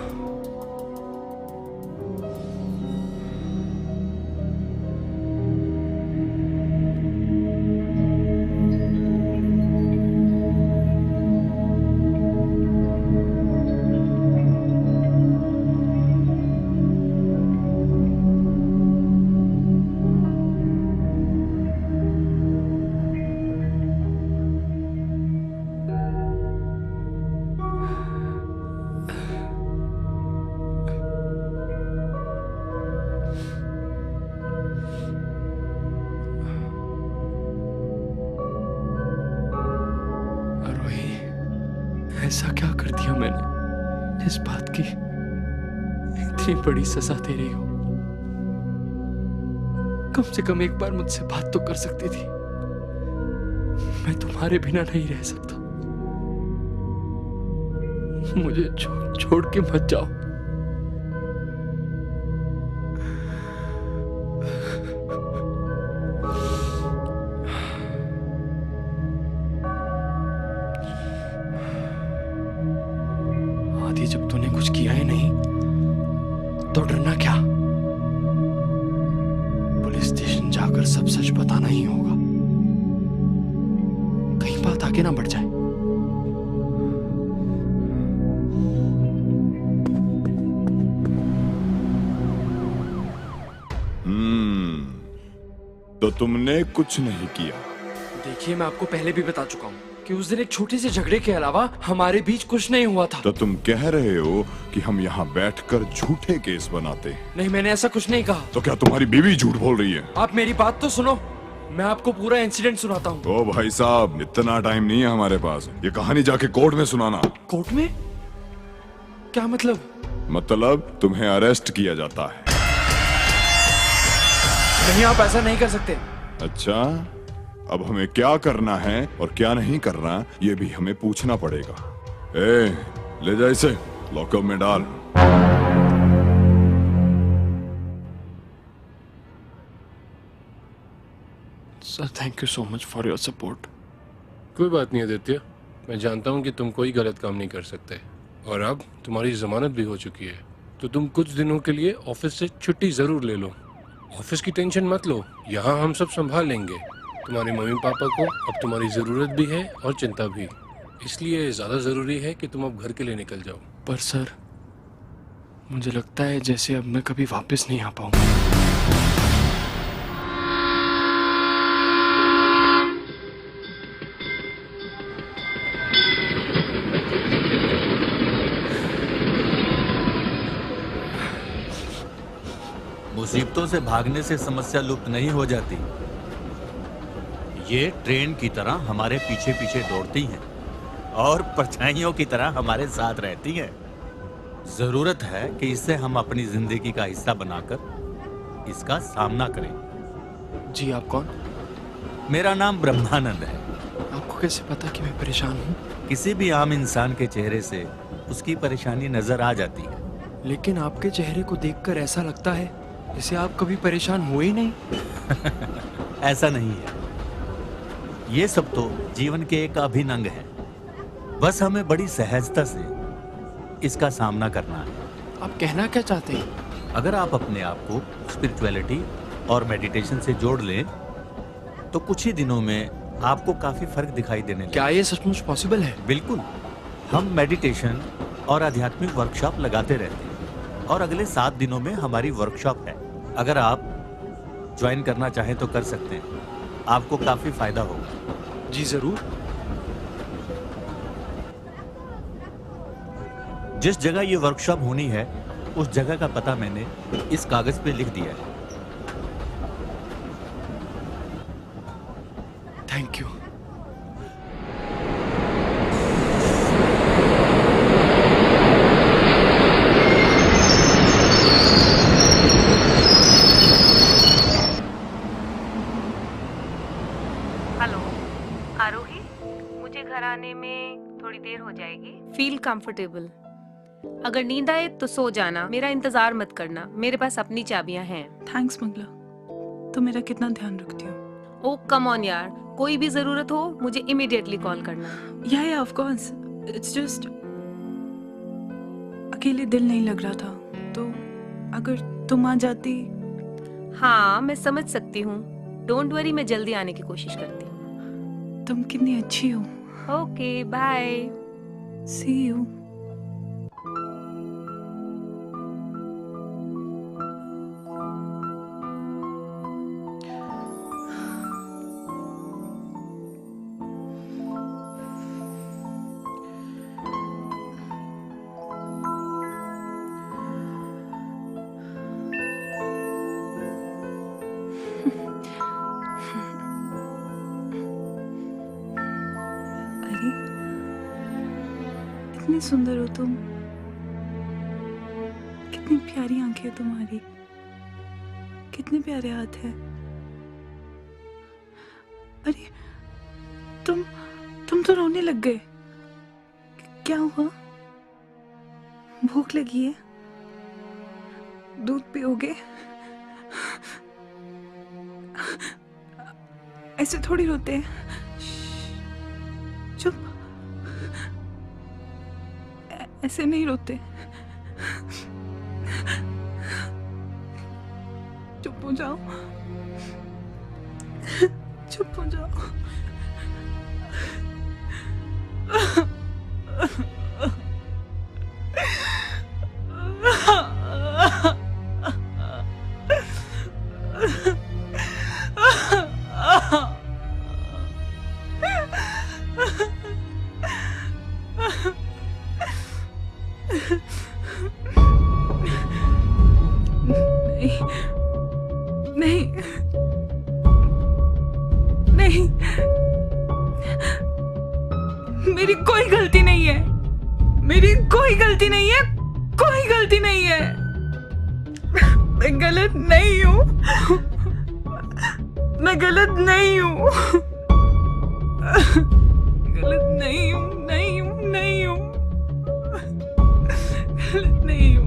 [SPEAKER 2] ऐसा क्या कर दिया मैंने जिस बात की इतनी बड़ी सजा दे रही हो? कम से कम एक बार मुझसे बात तो कर सकती थी। मैं तुम्हारे बिना नहीं रह सकता। मुझे छोड़ के मत जाओ। जब तूने कुछ किया ही नहीं तो डरना क्या? पुलिस स्टेशन जाकर सब सच बताना ही होगा, कहीं बात आगे ना बढ़ जाए।
[SPEAKER 13] तो तुमने कुछ नहीं किया।
[SPEAKER 2] देखिए, मैं आपको पहले भी बता चुका हूँ कि उस दिन एक छोटे से झगड़े के अलावा हमारे बीच कुछ नहीं हुआ था।
[SPEAKER 13] तो तुम कह रहे हो कि हम यहाँ बैठकर झूठे केस बनाते हैं?
[SPEAKER 2] नहीं, मैंने ऐसा कुछ नहीं कहा।
[SPEAKER 13] तो क्या तुम्हारी बीवी झूठ बोल रही है?
[SPEAKER 2] आप मेरी बात तो सुनो, मैं आपको पूरा इंसिडेंट सुनाता हूँ।
[SPEAKER 13] ओ भाई साहब, इतना टाइम नहीं है हमारे पास। ये कहानी जाके कोर्ट में सुनाना।
[SPEAKER 2] कोर्ट में? क्या मतलब?
[SPEAKER 13] मतलब तुम्हें अरेस्ट किया जाता है।
[SPEAKER 2] नहीं, आप ऐसा नहीं कर सकते।
[SPEAKER 13] अच्छा, अब हमें क्या करना है और क्या नहीं करना ये भी हमें पूछना पड़ेगा। ले जा इसे, लॉकअप में डाल।
[SPEAKER 2] Sir, thank you so much for your support.
[SPEAKER 5] कोई बात नहीं आदित्य, मैं जानता हूँ कि तुम कोई गलत काम नहीं कर सकते, और अब तुम्हारी जमानत भी हो चुकी है, तो तुम कुछ दिनों के लिए ऑफिस से छुट्टी जरूर ले लो। ऑफिस की टेंशन मत लो, यहाँ हम सब संभाल लेंगे। तुम्हारे मम्मी पापा को अब तुम्हारी ज़रूरत भी है और चिंता भी, इसलिए ज़्यादा ज़रूरी है कि तुम अब घर के लिए निकल जाओ।
[SPEAKER 2] पर सर, मुझे लगता है जैसे अब मैं कभी वापस नहीं आ पाऊंगा।
[SPEAKER 15] मुसीबतों से भागने से समस्या लुप्त नहीं हो जाती। ये ट्रेन की तरह हमारे पीछे पीछे दौड़ती हैं और परछाइयों की तरह हमारे साथ रहती हैं। जरूरत है कि इसे हम अपनी जिंदगी का हिस्सा बनाकर इसका सामना करें।
[SPEAKER 2] जी, आप कौन?
[SPEAKER 15] मेरा नाम ब्रह्मानंद है।
[SPEAKER 2] आपको कैसे पता कि मैं परेशान हूँ?
[SPEAKER 15] किसी भी आम इंसान के चेहरे से उसकी परेशानी नजर आ जाती है।
[SPEAKER 2] लेकिन आपके चेहरे को देखकर ऐसा लगता है जैसे आप कभी परेशान हुए ही नहीं।
[SPEAKER 15] ऐसा नहीं है, ये सब तो जीवन के एक अभिन्न अंग है। बस हमें बड़ी सहजता से इसका सामना करना है।
[SPEAKER 2] आप कहना क्या चाहते हैं?
[SPEAKER 15] अगर आप अपने आप को स्पिरिचुअलिटी और मेडिटेशन से जोड़ लें तो कुछ ही दिनों में आपको काफी फर्क दिखाई देने लगेगा।
[SPEAKER 2] क्या ये सचमुच पॉसिबल है?
[SPEAKER 15] बिल्कुल। हम मेडिटेशन और आध्यात्मिक वर्कशॉप लगाते रहते हैं और अगले 7 दिनों में हमारी वर्कशॉप है। अगर आप ज्वाइन करना चाहें तो कर सकते हैं, आपको काफी फायदा होगा।
[SPEAKER 2] जी जरूर।
[SPEAKER 15] जिस जगह ये वर्कशॉप होनी है उस जगह का पता मैंने इस कागज पे लिख दिया है।
[SPEAKER 2] Thank you.
[SPEAKER 16] हेलो आरोही, मुझे घर आने में थोड़ी देर हो जाएगी।
[SPEAKER 17] Feel comfortable. अगर नींद आए तो सो जाना, मेरा इंतजार मत करना, मेरे पास अपनी चाबियां हैं।
[SPEAKER 6] थैंक्स मंगला, तो मेरा कितना ध्यान रखती हो।
[SPEAKER 17] ओ कम ऑन यार, कोई भी जरूरत हो मुझे इमीडिएटली कॉल करना।
[SPEAKER 6] या ऑफ कोर्स, इट्स जस्ट अकेले दिल नहीं लग रहा था, तो अगर तुम आ जाती।
[SPEAKER 17] हाँ मैं समझ सकती हूँ, डोंट वरी, मैं जल्दी आने की कोशिश करती हूँ।
[SPEAKER 6] तुम कितनी अच्छी हो।
[SPEAKER 17] Okay bye,
[SPEAKER 6] see you. कितनी सुंदर हो तुम, कितनी प्यारी आंखें तुम्हारी, कितने प्यारे हाथ हैं। अरे तुम तो रोने लग गए, क्या हुआ? भूख लगी है? दूध पियोगे? ऐसे थोड़ी रोते हैं। चुप, ऐसे नहीं रोते। चुप हो जाओ, चुप हो जाओ। नहीं, नहीं, मेरी कोई गलती नहीं है, मेरी कोई गलती नहीं है, कोई गलती नहीं है। मैं गलत नहीं हूँ, मैं गलत नहीं हूँ, गलत नहीं हूँ, नहीं हूँ, नहीं हूँ, गलत नहीं हूँ।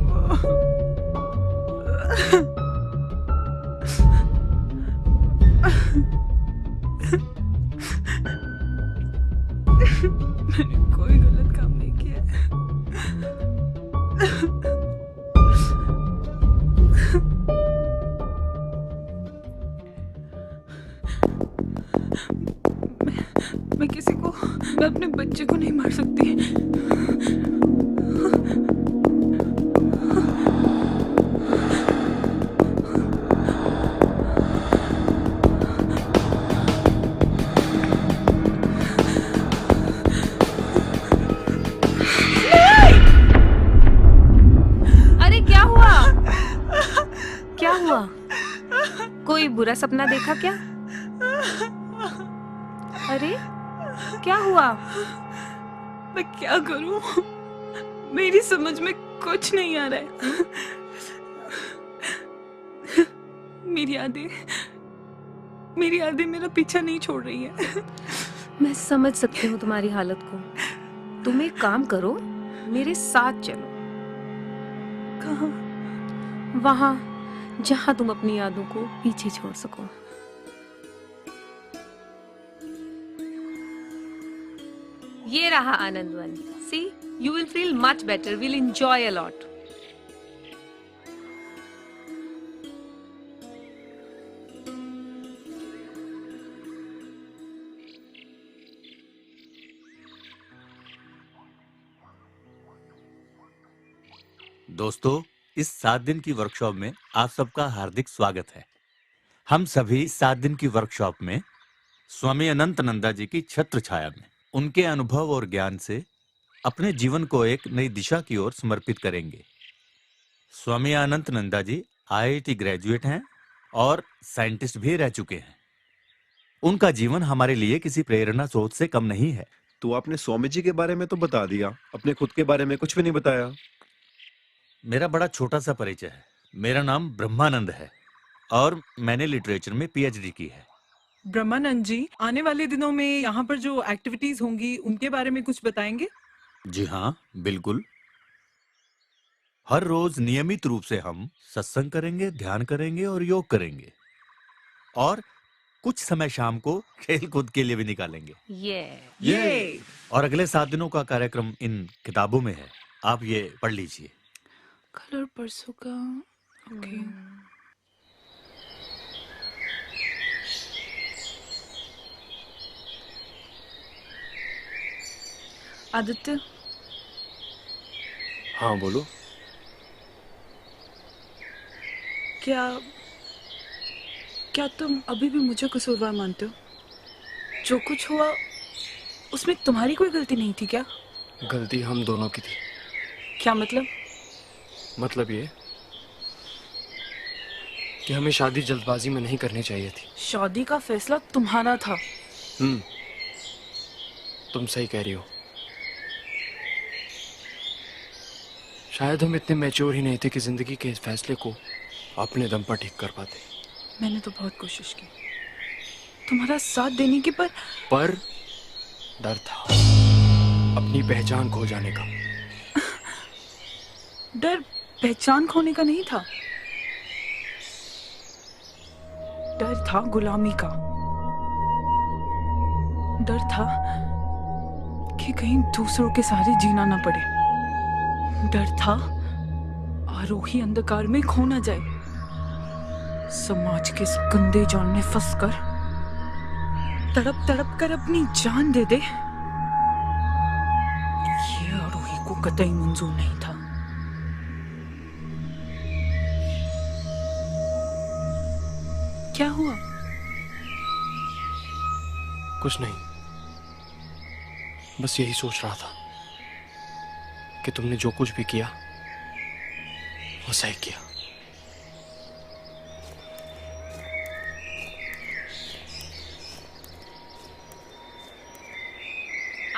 [SPEAKER 6] मैंने कोई गलत काम नहीं किया। मैं किसी को, मैं अपने बच्चे को नहीं मार सकती।
[SPEAKER 17] कोई बुरा सपना देखा क्या? अरे क्या हुआ?
[SPEAKER 6] मैं क्या करूं? मेरी समझ में कुछ नहीं आ रहा है। मेरी यादें मेरा पीछा नहीं छोड़ रही है।
[SPEAKER 17] मैं समझ सकती हूँ तुम्हारी हालत को। तुम एक काम करो, मेरे साथ चलो।
[SPEAKER 6] कहाँ?
[SPEAKER 17] वहां जहां तुम अपनी यादों को पीछे छोड़ सको। ये रहा Anandvan. See, you will feel much better, will enjoy a lot.
[SPEAKER 15] दोस्तों, इस 7 दिन की वर्कशॉप में आप सबका हार्दिक स्वागत है। हम सभी 7 दिन की वर्कशॉप में स्वामी अनंतानंदा जी की छत्र छाया में उनके अनुभव और ज्ञान से अपने जीवन को एक नई दिशा की ओर समर्पित करेंगे। स्वामी अनंत नंदा जी IIT ग्रेजुएट हैं और साइंटिस्ट भी रह चुके हैं। उनका जीवन हमारे लिए किसी प्रेरणा स्रोत से कम नहीं है।
[SPEAKER 18] तो आपने स्वामी जी के बारे में तो बता दिया, अपने खुद के बारे में कुछ भी नहीं बताया।
[SPEAKER 15] मेरा बड़ा छोटा सा परिचय है। मेरा नाम ब्रह्मानंद है और मैंने लिटरेचर में PhD की है।
[SPEAKER 12] ब्रह्मानंद जी, आने वाले दिनों में यहाँ पर जो एक्टिविटीज होंगी उनके बारे में कुछ बताएंगे?
[SPEAKER 15] जी हाँ, बिल्कुल। हर रोज नियमित रूप से हम सत्संग करेंगे, ध्यान करेंगे और योग करेंगे, और कुछ समय शाम को खेल कूद के लिए भी निकालेंगे।
[SPEAKER 12] ये
[SPEAKER 15] और अगले 7 दिनों का कार्यक्रम इन किताबों में है, आप ये पढ़ लीजिए।
[SPEAKER 6] कल और परसों का ओके। आदित्य,
[SPEAKER 2] हाँ बोलो।
[SPEAKER 6] क्या तुम अभी भी मुझे कसूरवार मानते हो? जो कुछ हुआ उसमें तुम्हारी कोई गलती नहीं थी क्या?
[SPEAKER 2] गलती हम दोनों की थी।
[SPEAKER 6] क्या मतलब?
[SPEAKER 2] मतलब ये कि हमें शादी जल्दबाजी में नहीं करनी चाहिए थी।
[SPEAKER 6] शादी का फैसला तुम्हारा था।
[SPEAKER 2] तुम सही कह रही हो। शायद हम इतने मैच्योर ही नहीं थे कि जिंदगी के इस फैसले को अपने दम पर ठीक कर पाते।
[SPEAKER 6] मैंने तो बहुत कोशिश की तुम्हारा साथ देने की, पर
[SPEAKER 2] डर था अपनी पहचान खो जाने का।
[SPEAKER 6] डर पहचान खोने का नहीं था, डर था गुलामी का। डर था कि कहीं दूसरों के सहारे जीना ना पड़े। डर था आरोही अंधकार में खो ना जाए, समाज के इस गंदे जाल में फंसकर तड़प तड़प कर अपनी जान दे दे। ये आरोही को कतई मंजूर नहीं था। क्या हुआ?
[SPEAKER 2] कुछ नहीं, बस यही सोच रहा था कि तुमने जो कुछ भी किया वो सही किया।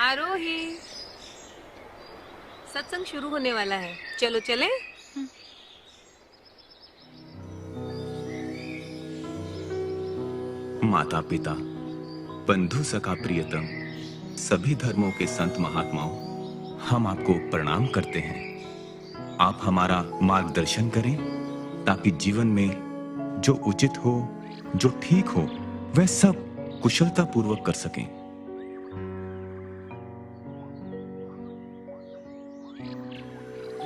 [SPEAKER 17] आरोही, सत्संग शुरू होने वाला है, चलो चले।
[SPEAKER 19] माता पिता, बंधु सखा प्रियतम, सभी धर्मों के संत महात्माओं, हम आपको प्रणाम करते हैं। आप हमारा मार्गदर्शन करें ताकि जीवन में जो उचित हो, जो ठीक हो, वह सब कुशलता पूर्वक कर सकें।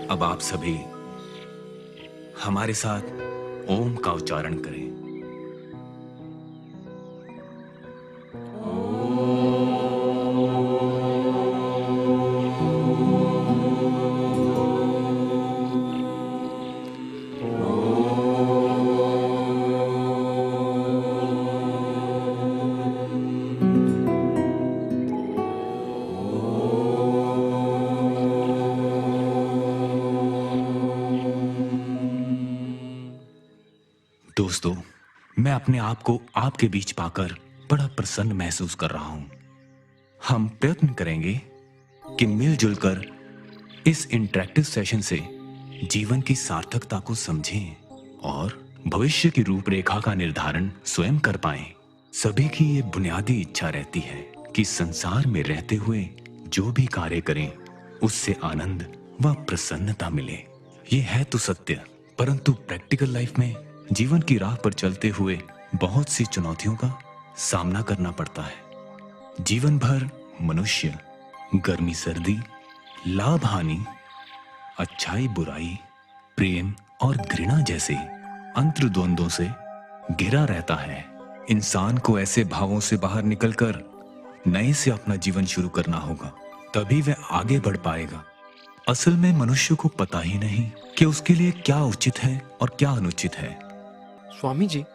[SPEAKER 19] अब आप सभी हमारे साथ ओम का उच्चारण करें। दोस्तों, मैं अपने आप को आपके बीच पाकर बड़ा प्रसन्न महसूस कर रहा हूं। हम प्रयत्न करेंगे कि मिलजुल कर इस इंटरेक्टिव सेशन से जीवन की सार्थकता को समझें और भविष्य की रूपरेखा का निर्धारण स्वयं कर पाएं। सभी की ये बुनियादी इच्छा रहती है कि संसार में रहते हुए जो भी कार्य करें उससे आनंद व प्रसन्नता मिले। ये है तो सत्य, परंतु प्रैक्टिकल लाइफ में जीवन की राह पर चलते हुए बहुत सी चुनौतियों का सामना करना पड़ता है। जीवन भर मनुष्य गर्मी सर्दी, लाभ हानि, अच्छाई बुराई, प्रेम और घृणा जैसे अंतर्द्वंद्वों से घिरा रहता है। इंसान को ऐसे भावों से बाहर निकलकर नए से अपना जीवन शुरू करना होगा, तभी वह आगे बढ़ पाएगा। असल में मनुष्य को पता ही नहीं कि उसके लिए क्या उचित है और क्या अनुचित है।
[SPEAKER 2] स्वामी जी,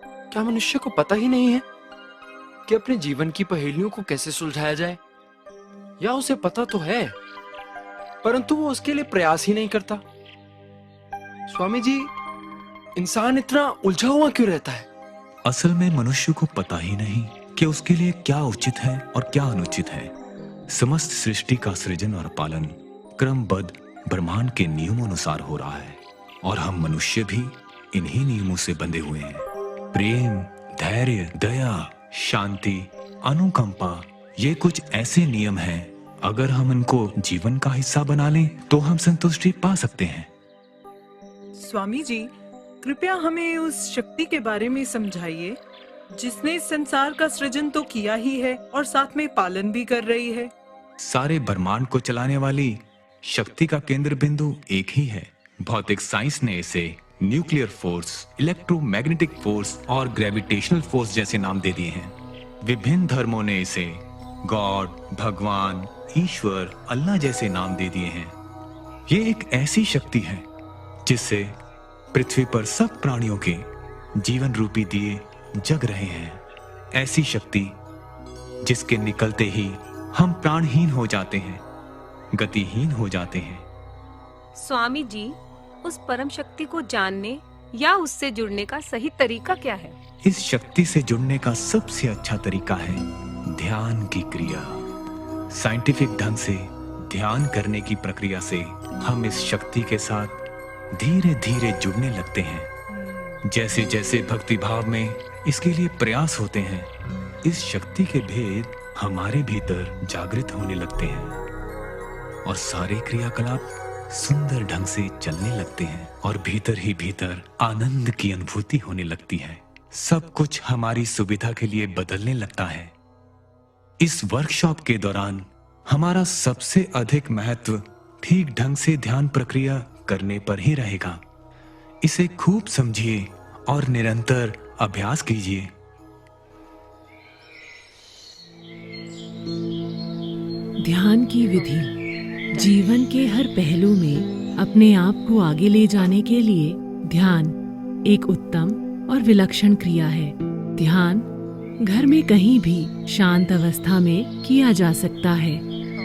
[SPEAKER 2] क्या मनुष्य को पता ही नहीं है कि अपने जीवन की पहेलियों को कैसे सुलझाया जाए? या उसे पता तो है, परंतु वो उसके लिए प्रयास ही नहीं करता। स्वामी जी, इंसान इतना उलझा हुआ क्यों रहता है?
[SPEAKER 19] असल में मनुष्य को पता ही नहीं कि उसके लिए क्या उचित है और क्या अनुचित है। समस्त सृष्टि का सृजन और पालन क्रमबद्ध ब्रह्मांड के नियमों अनुसार हो रहा है और हम मनुष्य भी इन्हीं नियमों से बंधे हुए हैं। प्रेम, धैर्य, दया, शांति, अनुकंपा, ये कुछ ऐसे नियम हैं, अगर हम इनको जीवन का हिस्सा बना लें तो हम संतुष्टि पा सकते हैं।
[SPEAKER 12] स्वामी जी, कृपया हमें उस शक्ति के बारे में समझाइए जिसने इस संसार का सृजन तो किया ही है और साथ में पालन भी कर रही है।
[SPEAKER 19] सारे ब्रह्मांड को चलाने वाली शक्ति का केंद्र बिंदु एक ही है। भौतिक साइंस ने इसे न्यूक्लियर फोर्स, इलेक्ट्रोमैग्नेटिक फोर्स और ग्रेविटेशनल फोर्स जैसे नाम दे दिए हैं। विभिन्न धर्मों ने इसे गॉड, भगवान, ईश्वर, अल्लाह जैसे नाम दे दिए हैं। ये एक ऐसी शक्ति है जिससे पृथ्वी पर सब प्राणियों के जीवन रूपी दिए जग रहे हैं। ऐसी शक्ति जिसके निकलते ही हम प्राणहीन हो जाते हैं, गतिहीन हो जाते हैं।
[SPEAKER 17] स्वामी जी, उस परम शक्ति को जानने या उससे जुड़ने का सही तरीका क्या है?
[SPEAKER 19] इस शक्ति से जुड़ने का सबसे अच्छा तरीका है ध्यान की क्रिया। साइंटिफिक ढंग से ध्यान करने की प्रक्रिया से हम इस शक्ति के साथ धीरे धीरे जुड़ने लगते हैं। जैसे जैसे भक्ति भाव में इसके लिए प्रयास होते हैं, इस शक्ति के भेद हमारे भीतर जागृत होने लगते हैं और सारे क्रियाकलाप सुंदर ढंग से चलने लगते हैं और भीतर ही भीतर आनंद की अनुभूति होने लगती है। सब कुछ हमारी सुविधा के लिए बदलने लगता है। इस वर्कशॉप के दौरान हमारा सबसे अधिक महत्व ठीक ढंग से ध्यान प्रक्रिया करने पर ही रहेगा। इसे खूब समझिए और निरंतर अभ्यास कीजिए।
[SPEAKER 1] ध्यान की विधि जीवन के हर पहलू में अपने आप को आगे ले जाने के लिए ध्यान एक उत्तम और विलक्षण क्रिया है। ध्यान घर में कहीं भी शांत अवस्था में किया जा सकता है।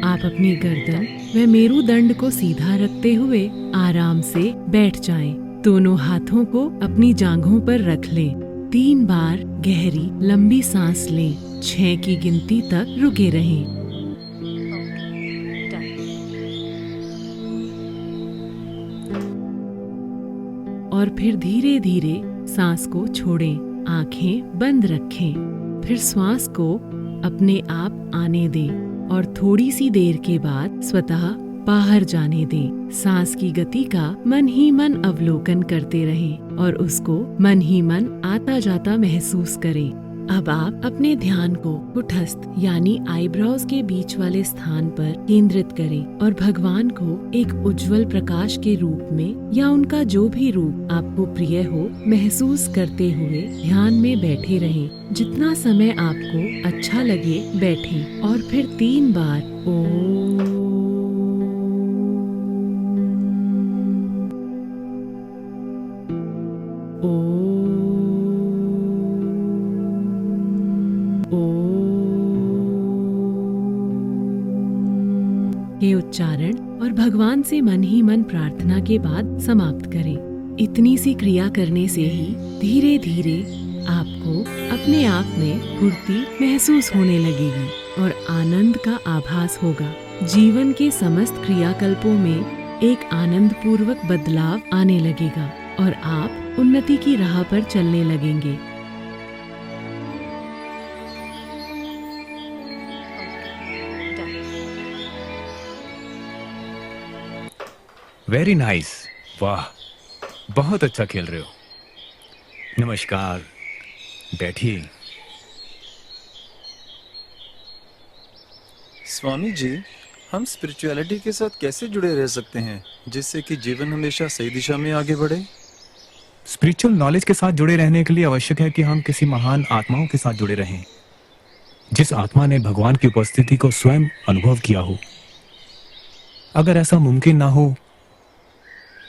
[SPEAKER 1] आप अपनी गर्दन व मेरुदंड को सीधा रखते हुए आराम से बैठ जाएं। दोनों हाथों को अपनी जांघों पर रख लें। 3 बार गहरी लंबी सांस लें। 6 की गिनती तक रुके रहें। और फिर धीरे धीरे सांस को छोड़ें। आंखें बंद रखें। फिर श्वास को अपने आप आने दें और थोड़ी सी देर के बाद स्वतः बाहर जाने दें। सांस की गति का मन ही मन अवलोकन करते रहें और उसको मन ही मन आता जाता महसूस करें। अब आप अपने ध्यान को कुटस्थ यानी आईब्रोज के बीच वाले स्थान पर केंद्रित करें और भगवान को एक उज्जवल प्रकाश के रूप में या उनका जो भी रूप आपको प्रिय हो महसूस करते हुए ध्यान में बैठे रहें। जितना समय आपको अच्छा लगे बैठें और फिर 3 बार ओम के उच्चारण और भगवान से मन ही मन प्रार्थना के बाद समाप्त करें। इतनी सी क्रिया करने से ही धीरे धीरे आपको अपने आप में फुर्ती महसूस होने लगेगी और आनंद का आभास होगा। जीवन के समस्त क्रियाकल्पों में एक आनंद पूर्वक बदलाव आने लगेगा और आप उन्नति की राह पर चलने लगेंगे।
[SPEAKER 19] Very nice. वाह, बहुत अच्छा खेल रहे हो। नमस्कार, बैठिए।
[SPEAKER 18] स्वामी जी, हम स्पिरिचुअलिटी के साथ कैसे जुड़े रह सकते हैं जिससे कि जीवन हमेशा सही दिशा में आगे बढ़े?
[SPEAKER 19] स्पिरिचुअल नॉलेज के साथ जुड़े रहने के लिए आवश्यक है कि हम किसी महान आत्माओं के साथ जुड़े रहें, जिस आत्मा ने भगवान की उपस्थिति को स्वयं अनुभव किया हो। अगर ऐसा मुमकिन ना हो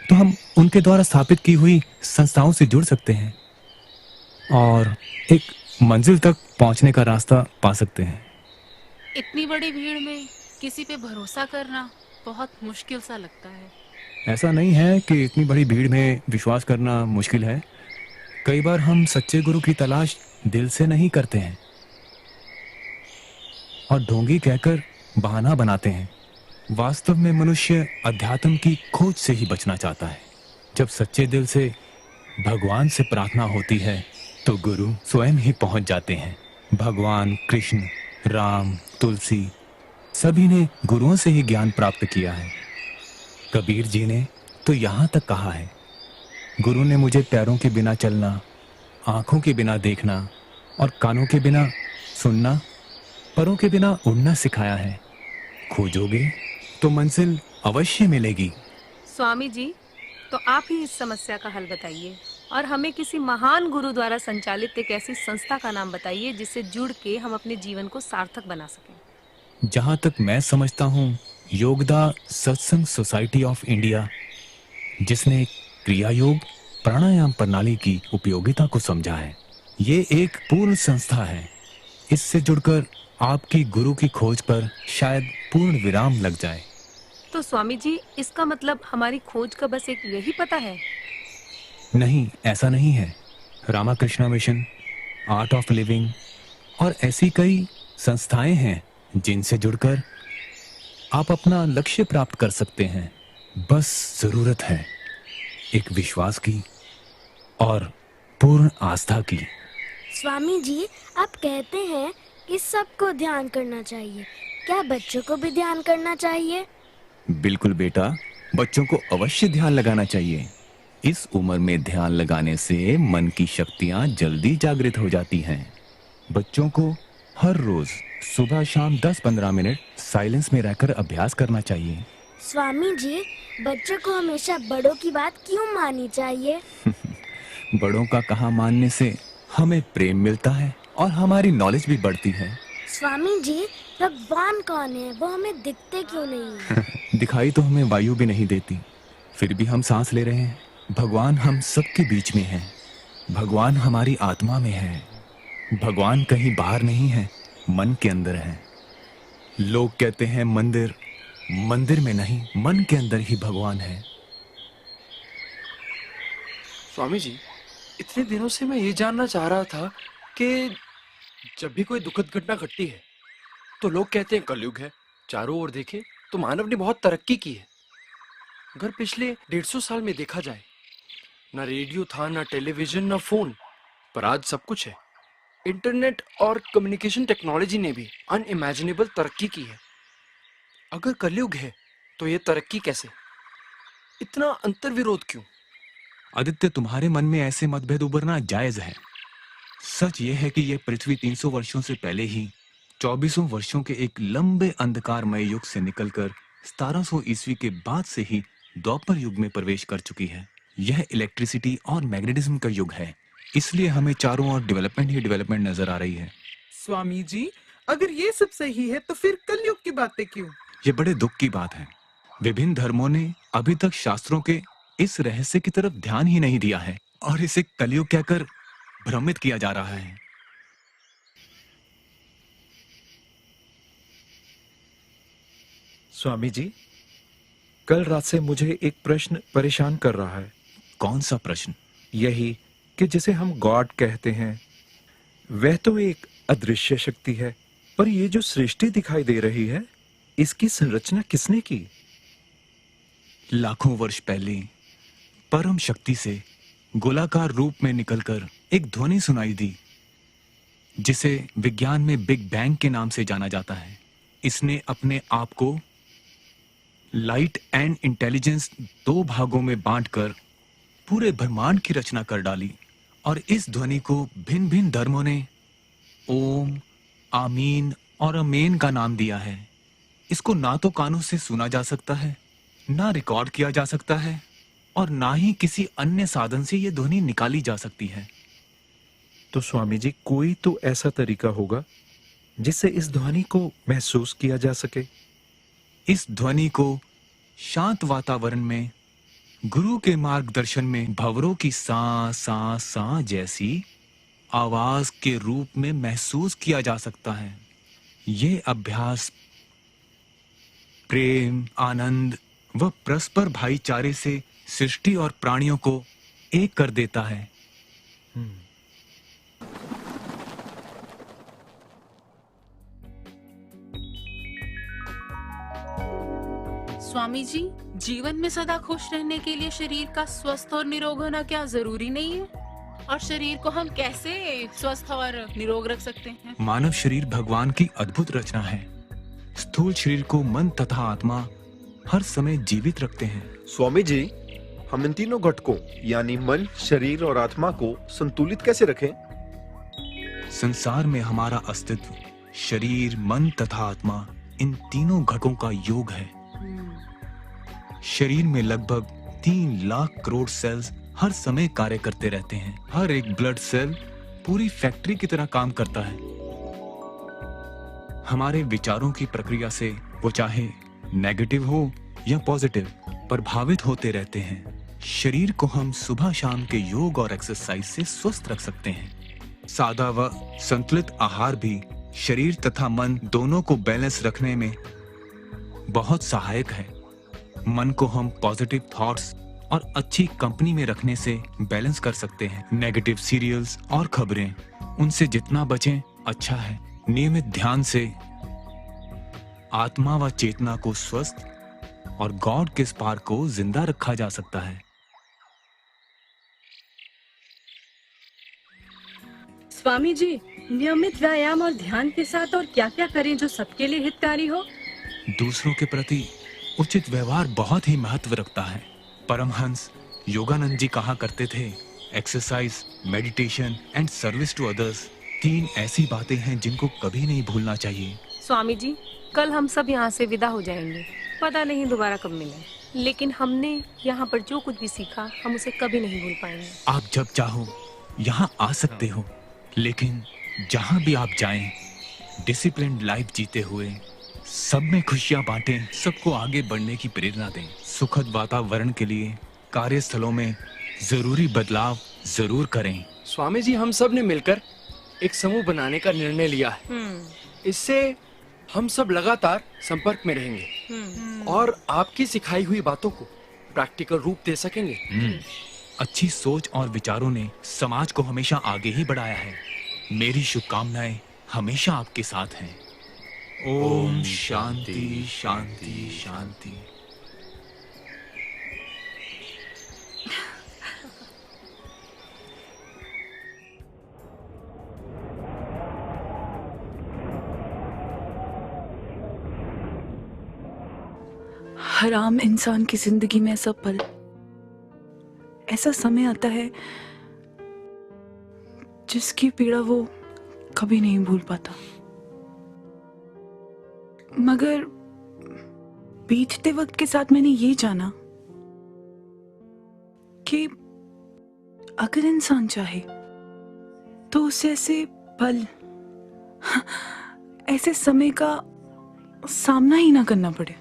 [SPEAKER 19] तो हम उनके द्वारा स्थापित की हुई संस्थाओं से जुड़ सकते हैं और एक मंजिल तक पहुंचने का रास्ता पा सकते हैं।
[SPEAKER 10] इतनी बड़ी भीड़ में किसी पे भरोसा करना बहुत मुश्किल सा लगता है।
[SPEAKER 19] ऐसा नहीं है कि इतनी बड़ी भीड़ में विश्वास करना मुश्किल है। कई बार हम सच्चे गुरु की तलाश दिल से नहीं करते हैं और ढोंगी कहकर बहाना बनाते हैं। वास्तव में मनुष्य अध्यात्म की खोज से ही बचना चाहता है। जब सच्चे दिल से भगवान से प्रार्थना होती है तो गुरु स्वयं ही पहुंच जाते हैं। भगवान कृष्ण, राम, तुलसी सभी ने गुरुओं से ही ज्ञान प्राप्त किया है। कबीर जी ने तो यहाँ तक कहा है, गुरु ने मुझे पैरों के बिना चलना, आंखों के बिना देखना और कानों के बिना सुनना, परों के बिना उड़ना सिखाया है। खोजोगे तो मंजिल अवश्य मिलेगी।
[SPEAKER 17] स्वामी जी, तो आप ही इस समस्या का हल बताइए और हमें किसी महान गुरु द्वारा संचालित एक ऐसी संस्था का नाम बताइए जिससे जुड़ के हम अपने जीवन को सार्थक बना सकें।
[SPEAKER 19] जहां तक मैं समझता हूं, योगदा सत्संग सोसाइटी ऑफ इंडिया, जिसने क्रिया योग प्राणायाम प्रणाली की उपयोगिता को समझा है, ये एक पूर्ण संस्था है। इससे जुड़कर आपकी गुरु की खोज पर शायद पूर्ण विराम लग जाए।
[SPEAKER 17] तो स्वामी जी, इसका मतलब हमारी खोज का बस एक यही पता है?
[SPEAKER 19] नहीं, ऐसा नहीं है। Ramakrishna mission, art of living और ऐसी कई संस्थाएं हैं जिनसे जुड़कर आप अपना लक्ष्य प्राप्त कर सकते हैं। बस जरूरत है एक विश्वास की और पूर्ण आस्था की।
[SPEAKER 20] स्वामी जी, आप कहते हैं कि सबको ध्यान करना चाहिए, क्या बच्चों को भी ध्यान करना चाहिए?
[SPEAKER 19] बिल्कुल बेटा, बच्चों को अवश्य ध्यान लगाना चाहिए। इस उम्र में ध्यान लगाने से मन की शक्तियां जल्दी जागृत हो जाती हैं। बच्चों को हर रोज सुबह शाम 10-15 मिनट साइलेंस में रहकर अभ्यास करना चाहिए।
[SPEAKER 20] स्वामी जी, बच्चों को हमेशा बड़ों की बात क्यों माननी चाहिए?
[SPEAKER 19] बड़ों का कहा मानने से हमें प्रेम मिलता है और हमारी नॉलेज भी बढ़ती है।
[SPEAKER 20] स्वामी जी, भगवान कौन है? वो हमें दिखते क्यों नहीं?
[SPEAKER 19] दिखाई तो हमें वायु भी नहीं देती, फिर भी हम सांस ले रहे हैं। भगवान हम सबके बीच में है। भगवान हमारी आत्मा में है। भगवान कहीं बाहर नहीं है, मन के अंदर है। लोग कहते हैं मंदिर, मंदिर में नहीं, मन के अंदर ही भगवान है।
[SPEAKER 2] स्वामी जी, इतने दिनों से मैं ये जानना चाह रहा था कि जब भी कोई दुखद घटना घटती है तो लोग कहते हैं कलयुग है। चारों ओर देखें तो मानव ने बहुत तरक्की की है। अगर पिछले 150 साल में देखा जाए, ना रेडियो था, ना टेलीविजन, ना फोन, पर आज सब कुछ है। इंटरनेट और कम्युनिकेशन टेक्नोलॉजी ने भी अनइमेजिनेबल तरक्की की है। अगर कलयुग है तो ये तरक्की कैसे? इतना अंतर्विरोध क्यों?
[SPEAKER 19] आदित्य, तुम्हारे मन में ऐसे मतभेद उभरना जायज है। सच ये है कि यह पृथ्वी 300 वर्षों से पहले ही 2400 वर्षों के एक लंबे अंधकारमय युग से निकलकर 1700 ईस्वी के बाद से ही द्वापर युग में प्रवेश कर चुकी है। यह इलेक्ट्रिसिटी और मैग्नेटिज्म का युग है, इसलिए हमें चारों ओर डेवलपमेंट ही डेवलपमेंट नजर आ रही है।
[SPEAKER 12] स्वामी जी, अगर ये सब सही है तो फिर कलयुग की बातें क्यों?
[SPEAKER 19] ये बड़े दुख की बात है। विभिन्न धर्मों ने अभी तक शास्त्रों के इस रहस्य की तरफ ध्यान ही नहीं दिया है और इसे कलयुग कहकर भ्रमित किया जा रहा है।
[SPEAKER 18] स्वामी जी, कल रात से मुझे एक प्रश्न परेशान कर रहा है।
[SPEAKER 19] कौन सा प्रश्न?
[SPEAKER 18] यही कि जिसे हम गॉड कहते हैं, वह तो एक अदृश्य शक्ति है, पर ये जो सृष्टि दिखाई दे रही है, इसकी संरचना किसने की?
[SPEAKER 19] लाखों वर्ष पहले परम शक्ति से गोलाकार रूप में निकलकर एक ध्वनि सुनाई दी, जिसे विज्ञान में बिग बैंग के नाम से जाना जाता है। इसने अपने आप को लाइट एंड इंटेलिजेंस 2 भागों में बांटकर पूरे ब्रह्मांड की रचना कर डाली और इस ध्वनि को भिन्न भिन्न धर्मों ने ओम, आमीन और अमेन का नाम दिया है। इसको ना तो कानों से सुना जा सकता है, ना रिकॉर्ड किया जा सकता है और ना ही किसी अन्य साधन से ये ध्वनि निकाली जा सकती है।
[SPEAKER 18] तो स्वामी जी, कोई तो ऐसा तरीका होगा जिससे इस ध्वनि को महसूस किया जा सके।
[SPEAKER 19] इस ध्वनि को शांत वातावरण में गुरु के मार्गदर्शन में भंवरों की सा सा सा जैसी आवाज के रूप में महसूस किया जा सकता है। ये अभ्यास प्रेम, आनंद वह परस्पर भाईचारे से सृष्टि और प्राणियों को एक कर देता है।
[SPEAKER 10] स्वामी जी, जीवन में सदा खुश रहने के लिए शरीर का स्वस्थ और निरोग होना क्या जरूरी नहीं है? और शरीर को हम कैसे स्वस्थ और निरोग रख सकते हैं?
[SPEAKER 19] मानव शरीर भगवान की अद्भुत रचना है। स्थूल शरीर को मन तथा आत्मा हर समय जीवित रखते हैं।
[SPEAKER 18] स्वामी जी, हम इन तीनों घटकों यानी मन, शरीर और आत्मा को संतुलित कैसे रखें?
[SPEAKER 19] संसार में हमारा अस्तित्व शरीर, मन तथा आत्मा इन तीनों घटकों का योग है। शरीर में लगभग 3 लाख करोड़ सेल्स हर समय कार्य करते रहते हैं। हर एक ब्लड सेल पूरी फैक्ट्री की तरह काम करता है। हमारे विचारों की प्रक्रिया से वो चाहे नेगेटिव हो या पॉजिटिव प्रभावित होते रहते हैं। शरीर को हम सुबह शाम के योग और एक्सरसाइज से स्वस्थ रख सकते हैं। सादा व संतुलित आहार भी शरीर तथा मन दोनों को बैलेंस रखने में बहुत सहायक है। मन को हम पॉजिटिव थॉट्स और अच्छी कंपनी में रखने से बैलेंस कर सकते हैं। नेगेटिव सीरियल्स और खबरें, उनसे जितना बचें अच्छा है। नियमित ध्यान से आत्मा व चेतना को स्वस्थ और गॉड के स्पार्क को जिंदा रखा जा सकता है।
[SPEAKER 21] स्वामी जी, नियमित व्यायाम और ध्यान के साथ और क्या क्या करें जो सबके लिए हितकारी हो?
[SPEAKER 19] दूसरों के प्रति उचित व्यवहार बहुत ही महत्व रखता है। परमहंस योगानंद जी कहा करते थे, exercise, meditation and service to others 3 ऐसी बातें हैं जिनको कभी नहीं भूलना चाहिए।
[SPEAKER 17] स्वामी जी, कल हम सब यहाँ से विदा हो जाएंगे। पता नहीं दोबारा कब मिलें, लेकिन हमने यहाँ पर जो कुछ भी सीखा हम उसे कभी नहीं भूल पाएंगे।
[SPEAKER 19] आप जब चाहो यहाँ आ सकते हो, लेकिन जहाँ भी आप जाएं, डिसिप्लिन्ड लाइफ जीते हुए सब में खुशियां बांटें, सबको आगे बढ़ने की प्रेरणा दें। सुखद वातावरण के लिए कार्यस्थलों में जरूरी बदलाव जरूर करें।
[SPEAKER 2] स्वामी जी, हम सब ने मिलकर एक समूह बनाने का निर्णय लिया है। इससे हम सब लगातार संपर्क में रहेंगे और आपकी सिखाई हुई बातों को प्रैक्टिकल रूप दे सकेंगे।
[SPEAKER 19] अच्छी सोच और विचारों ने समाज को हमेशा आगे ही बढ़ाया है। मेरी शुभकामनाएं हमेशा आपके साथ हैं। ओम शांति शांति शांति।
[SPEAKER 6] हर आम इंसान की जिंदगी में ऐसा पल, ऐसा समय आता है जिसकी पीड़ा वो कभी नहीं भूल पाता। मगर बीतते वक्त के साथ मैंने ये जाना कि अगर इंसान चाहे तो उसे ऐसे पल, ऐसे समय का सामना ही ना करना पड़े।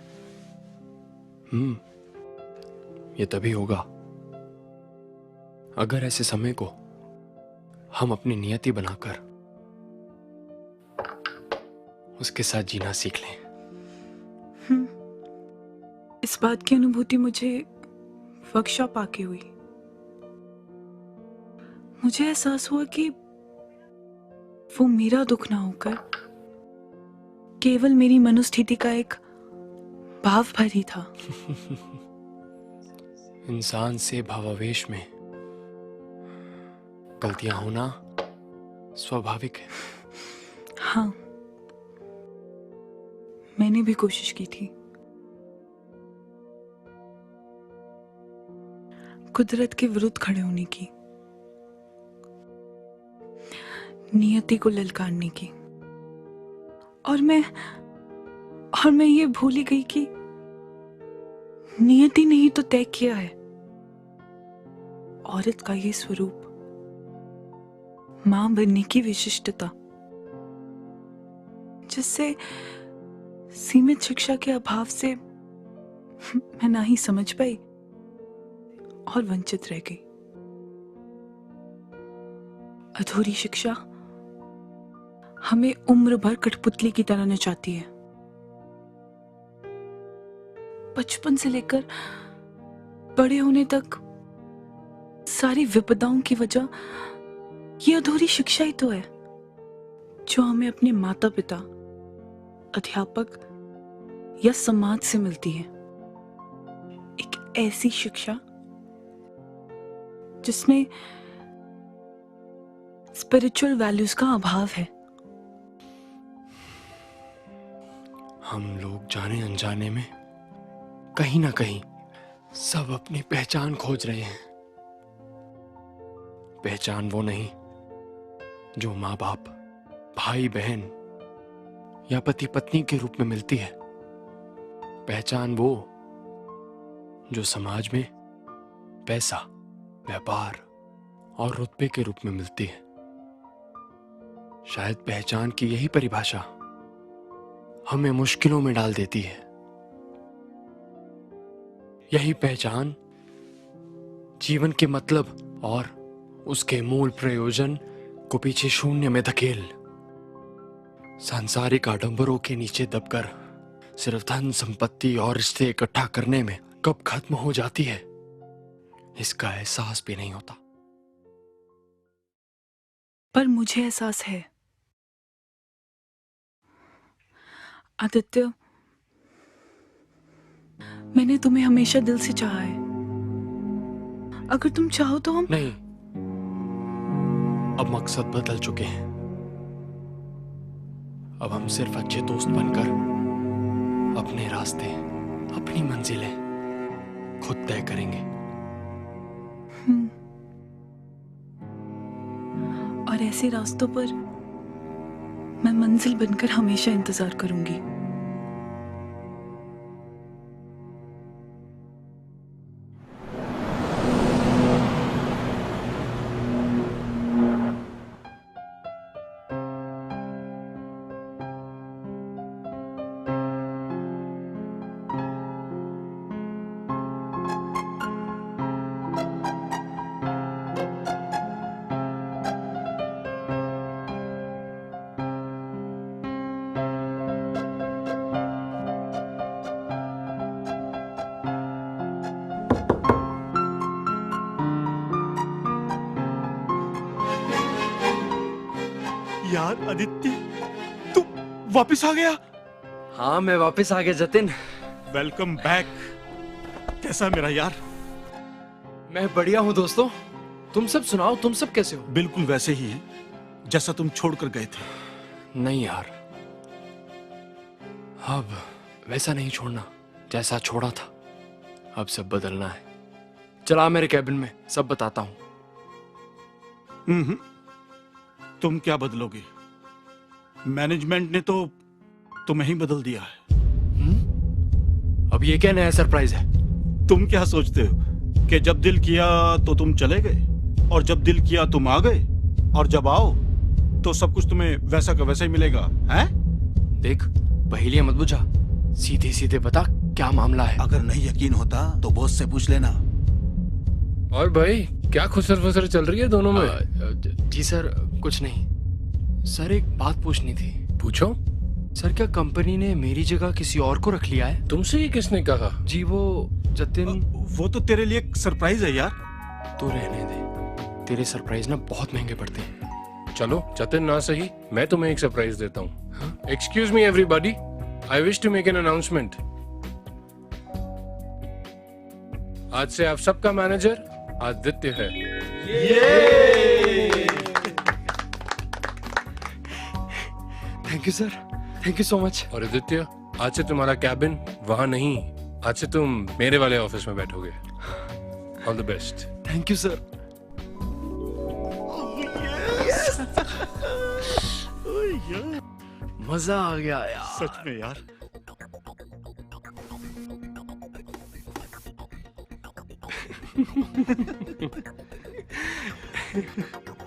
[SPEAKER 2] ये तभी होगा अगर ऐसे समय को हम अपनी नियति बनाकर उसके साथ जीना सीख लें।
[SPEAKER 6] इस बात की अनुभूति मुझे वर्कशॉप आके हुई। मुझे एहसास हुआ कि वो मेरा दुख ना होकर केवल मेरी मनोस्थिति का एक भाव भर ही था।
[SPEAKER 2] इंसान से भावावेश में गलतियां होना स्वाभाविक है।
[SPEAKER 6] हाँ, मैंने भी कोशिश की थी। कुदरत के विरुद्ध खड़े होने की, नियति को ललकारने की, और मैं ये भूल ही गई कि नियति ने ही तो तय किया है औरत का ये स्वरूप, मां बनने की विशिष्टता, जिससे सीमित शिक्षा के अभाव से मैं ना ही समझ पाई और वंचित रह गई। अधूरी शिक्षा हमें उम्र भर कठपुतली की तरह नचाती है, बचपन से लेकर बड़े होने तक सारी विपदाओं की वजह ये अधूरी शिक्षा ही तो है जो हमें अपने माता पिता, अध्यापक या समाज से मिलती है। एक ऐसी शिक्षा जिसमें स्पिरिचुअल वैल्यूज का अभाव है।
[SPEAKER 2] हम लोग जाने अनजाने में कहीं ना कहीं सब अपनी पहचान खोज रहे हैं। पहचान वो नहीं जो माँ बाप, भाई बहन या पति पत्नी के रूप में मिलती है। पहचान वो जो समाज में पैसा, व्यापार और रुतबे के रूप में मिलती है। शायद पहचान की यही परिभाषा हमें मुश्किलों में डाल देती है। यही पहचान जीवन के मतलब और उसके मूल प्रयोजन को पीछे शून्य में धकेल सांसारिक आडंबरों के नीचे दबकर सिर्फ धन संपत्ति और रिश्ते इकट्ठा करने में कब खत्म हो जाती है, इसका एहसास भी नहीं होता।
[SPEAKER 6] पर मुझे एहसास है आदित्य, मैंने तुम्हें हमेशा दिल से चाहा है। अगर तुम चाहो तो हम
[SPEAKER 2] नहीं, अब मकसद बदल चुके हैं। अब हम सिर्फ अच्छे दोस्त बनकर अपने रास्ते, अपनी मंजिलें खुद तय करेंगे।
[SPEAKER 6] और ऐसे रास्तों पर मैं मंजिल बनकर हमेशा इंतजार करूंगी।
[SPEAKER 8] यार आदित्य, तू वापस आ गया?
[SPEAKER 2] हाँ, मैं वापस आ गया जतिन।
[SPEAKER 8] Welcome back. कैसा मेरा यार?
[SPEAKER 2] मैं बढ़िया हूँ दोस्तों। तुम सब सुनाओ, तुम सब कैसे हो?
[SPEAKER 3] बिल्कुल वैसे ही है जैसा तुम छोड़कर गए थे।
[SPEAKER 2] नहीं यार, अब वैसा नहीं छोड़ना जैसा छोड़ा था। अब सब बदलना है। चला मेरे कैबिन में, सब बताता हूँ।
[SPEAKER 3] तुम क्या बदलोगे? मैनेजमेंट ने तो तुम्हें ही बदल दिया है।
[SPEAKER 2] अब ये क्या नया सरप्राइज है?
[SPEAKER 3] तुम क्या सोचते हो कि जब दिल किया तो तुम चले गए, और जब दिल किया तुम आ गए, और जब आओ तो सब कुछ तुम्हें वैसा का वैसा ही मिलेगा? हैं?
[SPEAKER 2] देख, पहेलियां मत बुझा, सीधे सीधे बता क्या मामला है।
[SPEAKER 3] अगर नहीं यकीन होता तो बॉस से पूछ लेना।
[SPEAKER 5] और भाई, क्या खुसर फुसर चल रही है दोनों में?
[SPEAKER 2] जी सर, कुछ नहीं। सर, एक बात पूछनी थी।
[SPEAKER 5] पूछो।
[SPEAKER 2] सर, क्या कंपनी ने मेरी जगह किसी और को रख लिया है?
[SPEAKER 5] तुमसे ये किसने कहा?
[SPEAKER 2] जी वो जतिन।
[SPEAKER 3] वो तो तेरे लिए एक सरप्राइज है यार।
[SPEAKER 2] तू रहने दे, तेरे सरप्राइज ना बहुत महंगे पड़ते हैं।
[SPEAKER 5] चलो जतिन ना सही, मैं तुम्हें एक सरप्राइज देता हूँ। Excuse me everybody, I wish to make an announcement. आज से आप सबका मैनेजर आदित्य है।
[SPEAKER 2] Thank you sir, thank you so much.
[SPEAKER 5] और आदित्य, आज से तुम्हारा कैबिन वहां नहीं, आज से तुम मेरे वाले ऑफिस में बैठोगे। All the best.
[SPEAKER 2] Thank you sir. मजा आ गया यार,
[SPEAKER 8] सच में यार।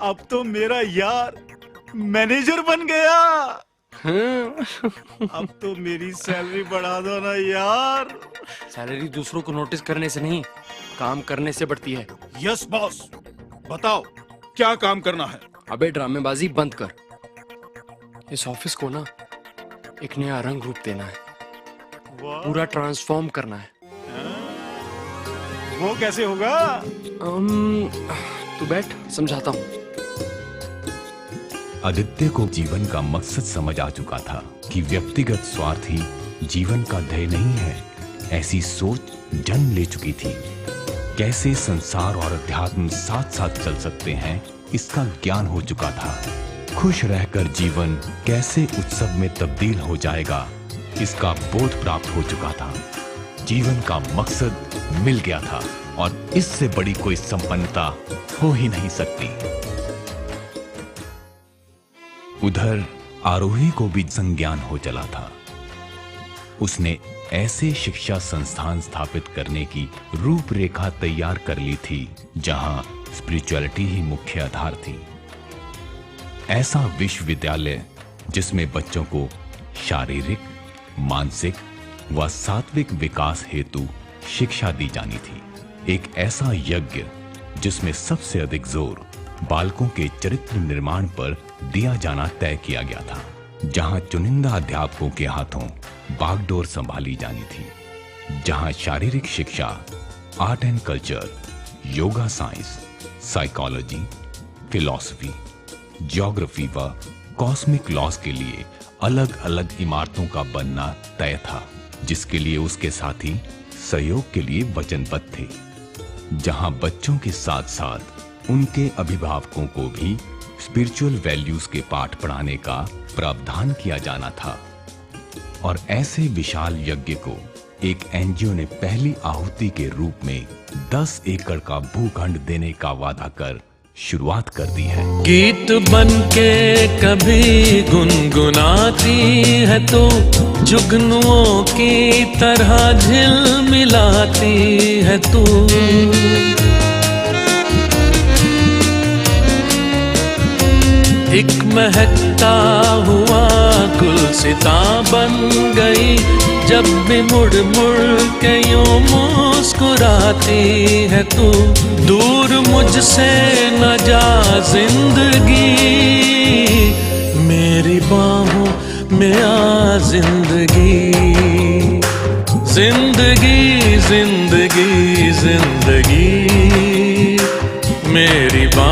[SPEAKER 8] अब तो मेरा यार मैनेजर बन गया। अब तो मेरी सैलरी बढ़ा दो ना यार।
[SPEAKER 2] सैलरी दूसरों को नोटिस करने से नहीं, काम करने से बढ़ती है।
[SPEAKER 3] यस बॉस, बताओ क्या काम करना है?
[SPEAKER 2] अबे ड्रामेबाजी बंद कर। इस ऑफिस को ना एक नया रंग रूप देना है, पूरा ट्रांसफॉर्म करना है।
[SPEAKER 11] वो कैसे होगा?
[SPEAKER 2] तू बैठ, समझाता हूँ।
[SPEAKER 19] आदित्य को जीवन का मकसद समझ आ चुका था कि व्यक्तिगत स्वार्थ ही जीवन का ध्येय नहीं है। ऐसी सोच जन्म ले चुकी थी। कैसे संसार और अध्यात्म साथ साथ चल सकते हैं, इसका ज्ञान हो चुका था। खुश रहकर जीवन कैसे उत्सव में तब्दील हो जाएगा, इसका बोध प्राप्त हो चुका था। जीवन का मकसद मिल गया था और इससे बड़ी कोई संपन्नता हो ही नहीं सकती। उधर आरोही को भी संज्ञान हो चला था। उसने ऐसे शिक्षा संस्थान स्थापित करने की रूपरेखा तैयार कर ली थी जहां स्पिरिचुअलिटी ही मुख्य आधार थी। ऐसा विश्वविद्यालय जिसमें बच्चों को शारीरिक, मानसिक व सात्विक विकास हेतु शिक्षा दी जानी थी। एक ऐसा यज्ञ जिसमें सबसे अधिक जोर बालकों के चरित्र निर्माण पर दिया जाना तय किया गया था, जहां चुनिंदा अध्यापकों के हाथों बागडोर संभाली जानी थी, जहां शारीरिक शिक्षा, art and culture, yoga science, psychology, philosophy, geography व कॉस्मिक लॉज के लिए अलग अलग इमारतों का बनना तय था, जिसके लिए उसके साथी सहयोग के लिए वचनबद्ध थे। जहां बच्चों के साथ साथ उनके अभिभावकों को भी स्पिरिचुअल वैल्यूज के पाठ पढ़ाने का प्रावधान किया जाना था। और ऐसे विशाल यज्ञ को एक एनजीओ ने पहली आहुति के रूप में 10 एकड़ का भूखंड देने का वादा कर शुरुआत कर दी है।
[SPEAKER 7] गीत बनके कभी गुनगुनाती है तो जुगनुओं की तरह झिलमिलाती है तू। एक महकता हुआ गुलसिता बन गई जब भी मुड़ मुड़ के यूं मुस्कुराती है तू। दूर मुझसे न जा जिंदगी, मेरी बाहों में आ जिंदगी। जिंदगी जिंदगी जिंदगी मेरी बाहों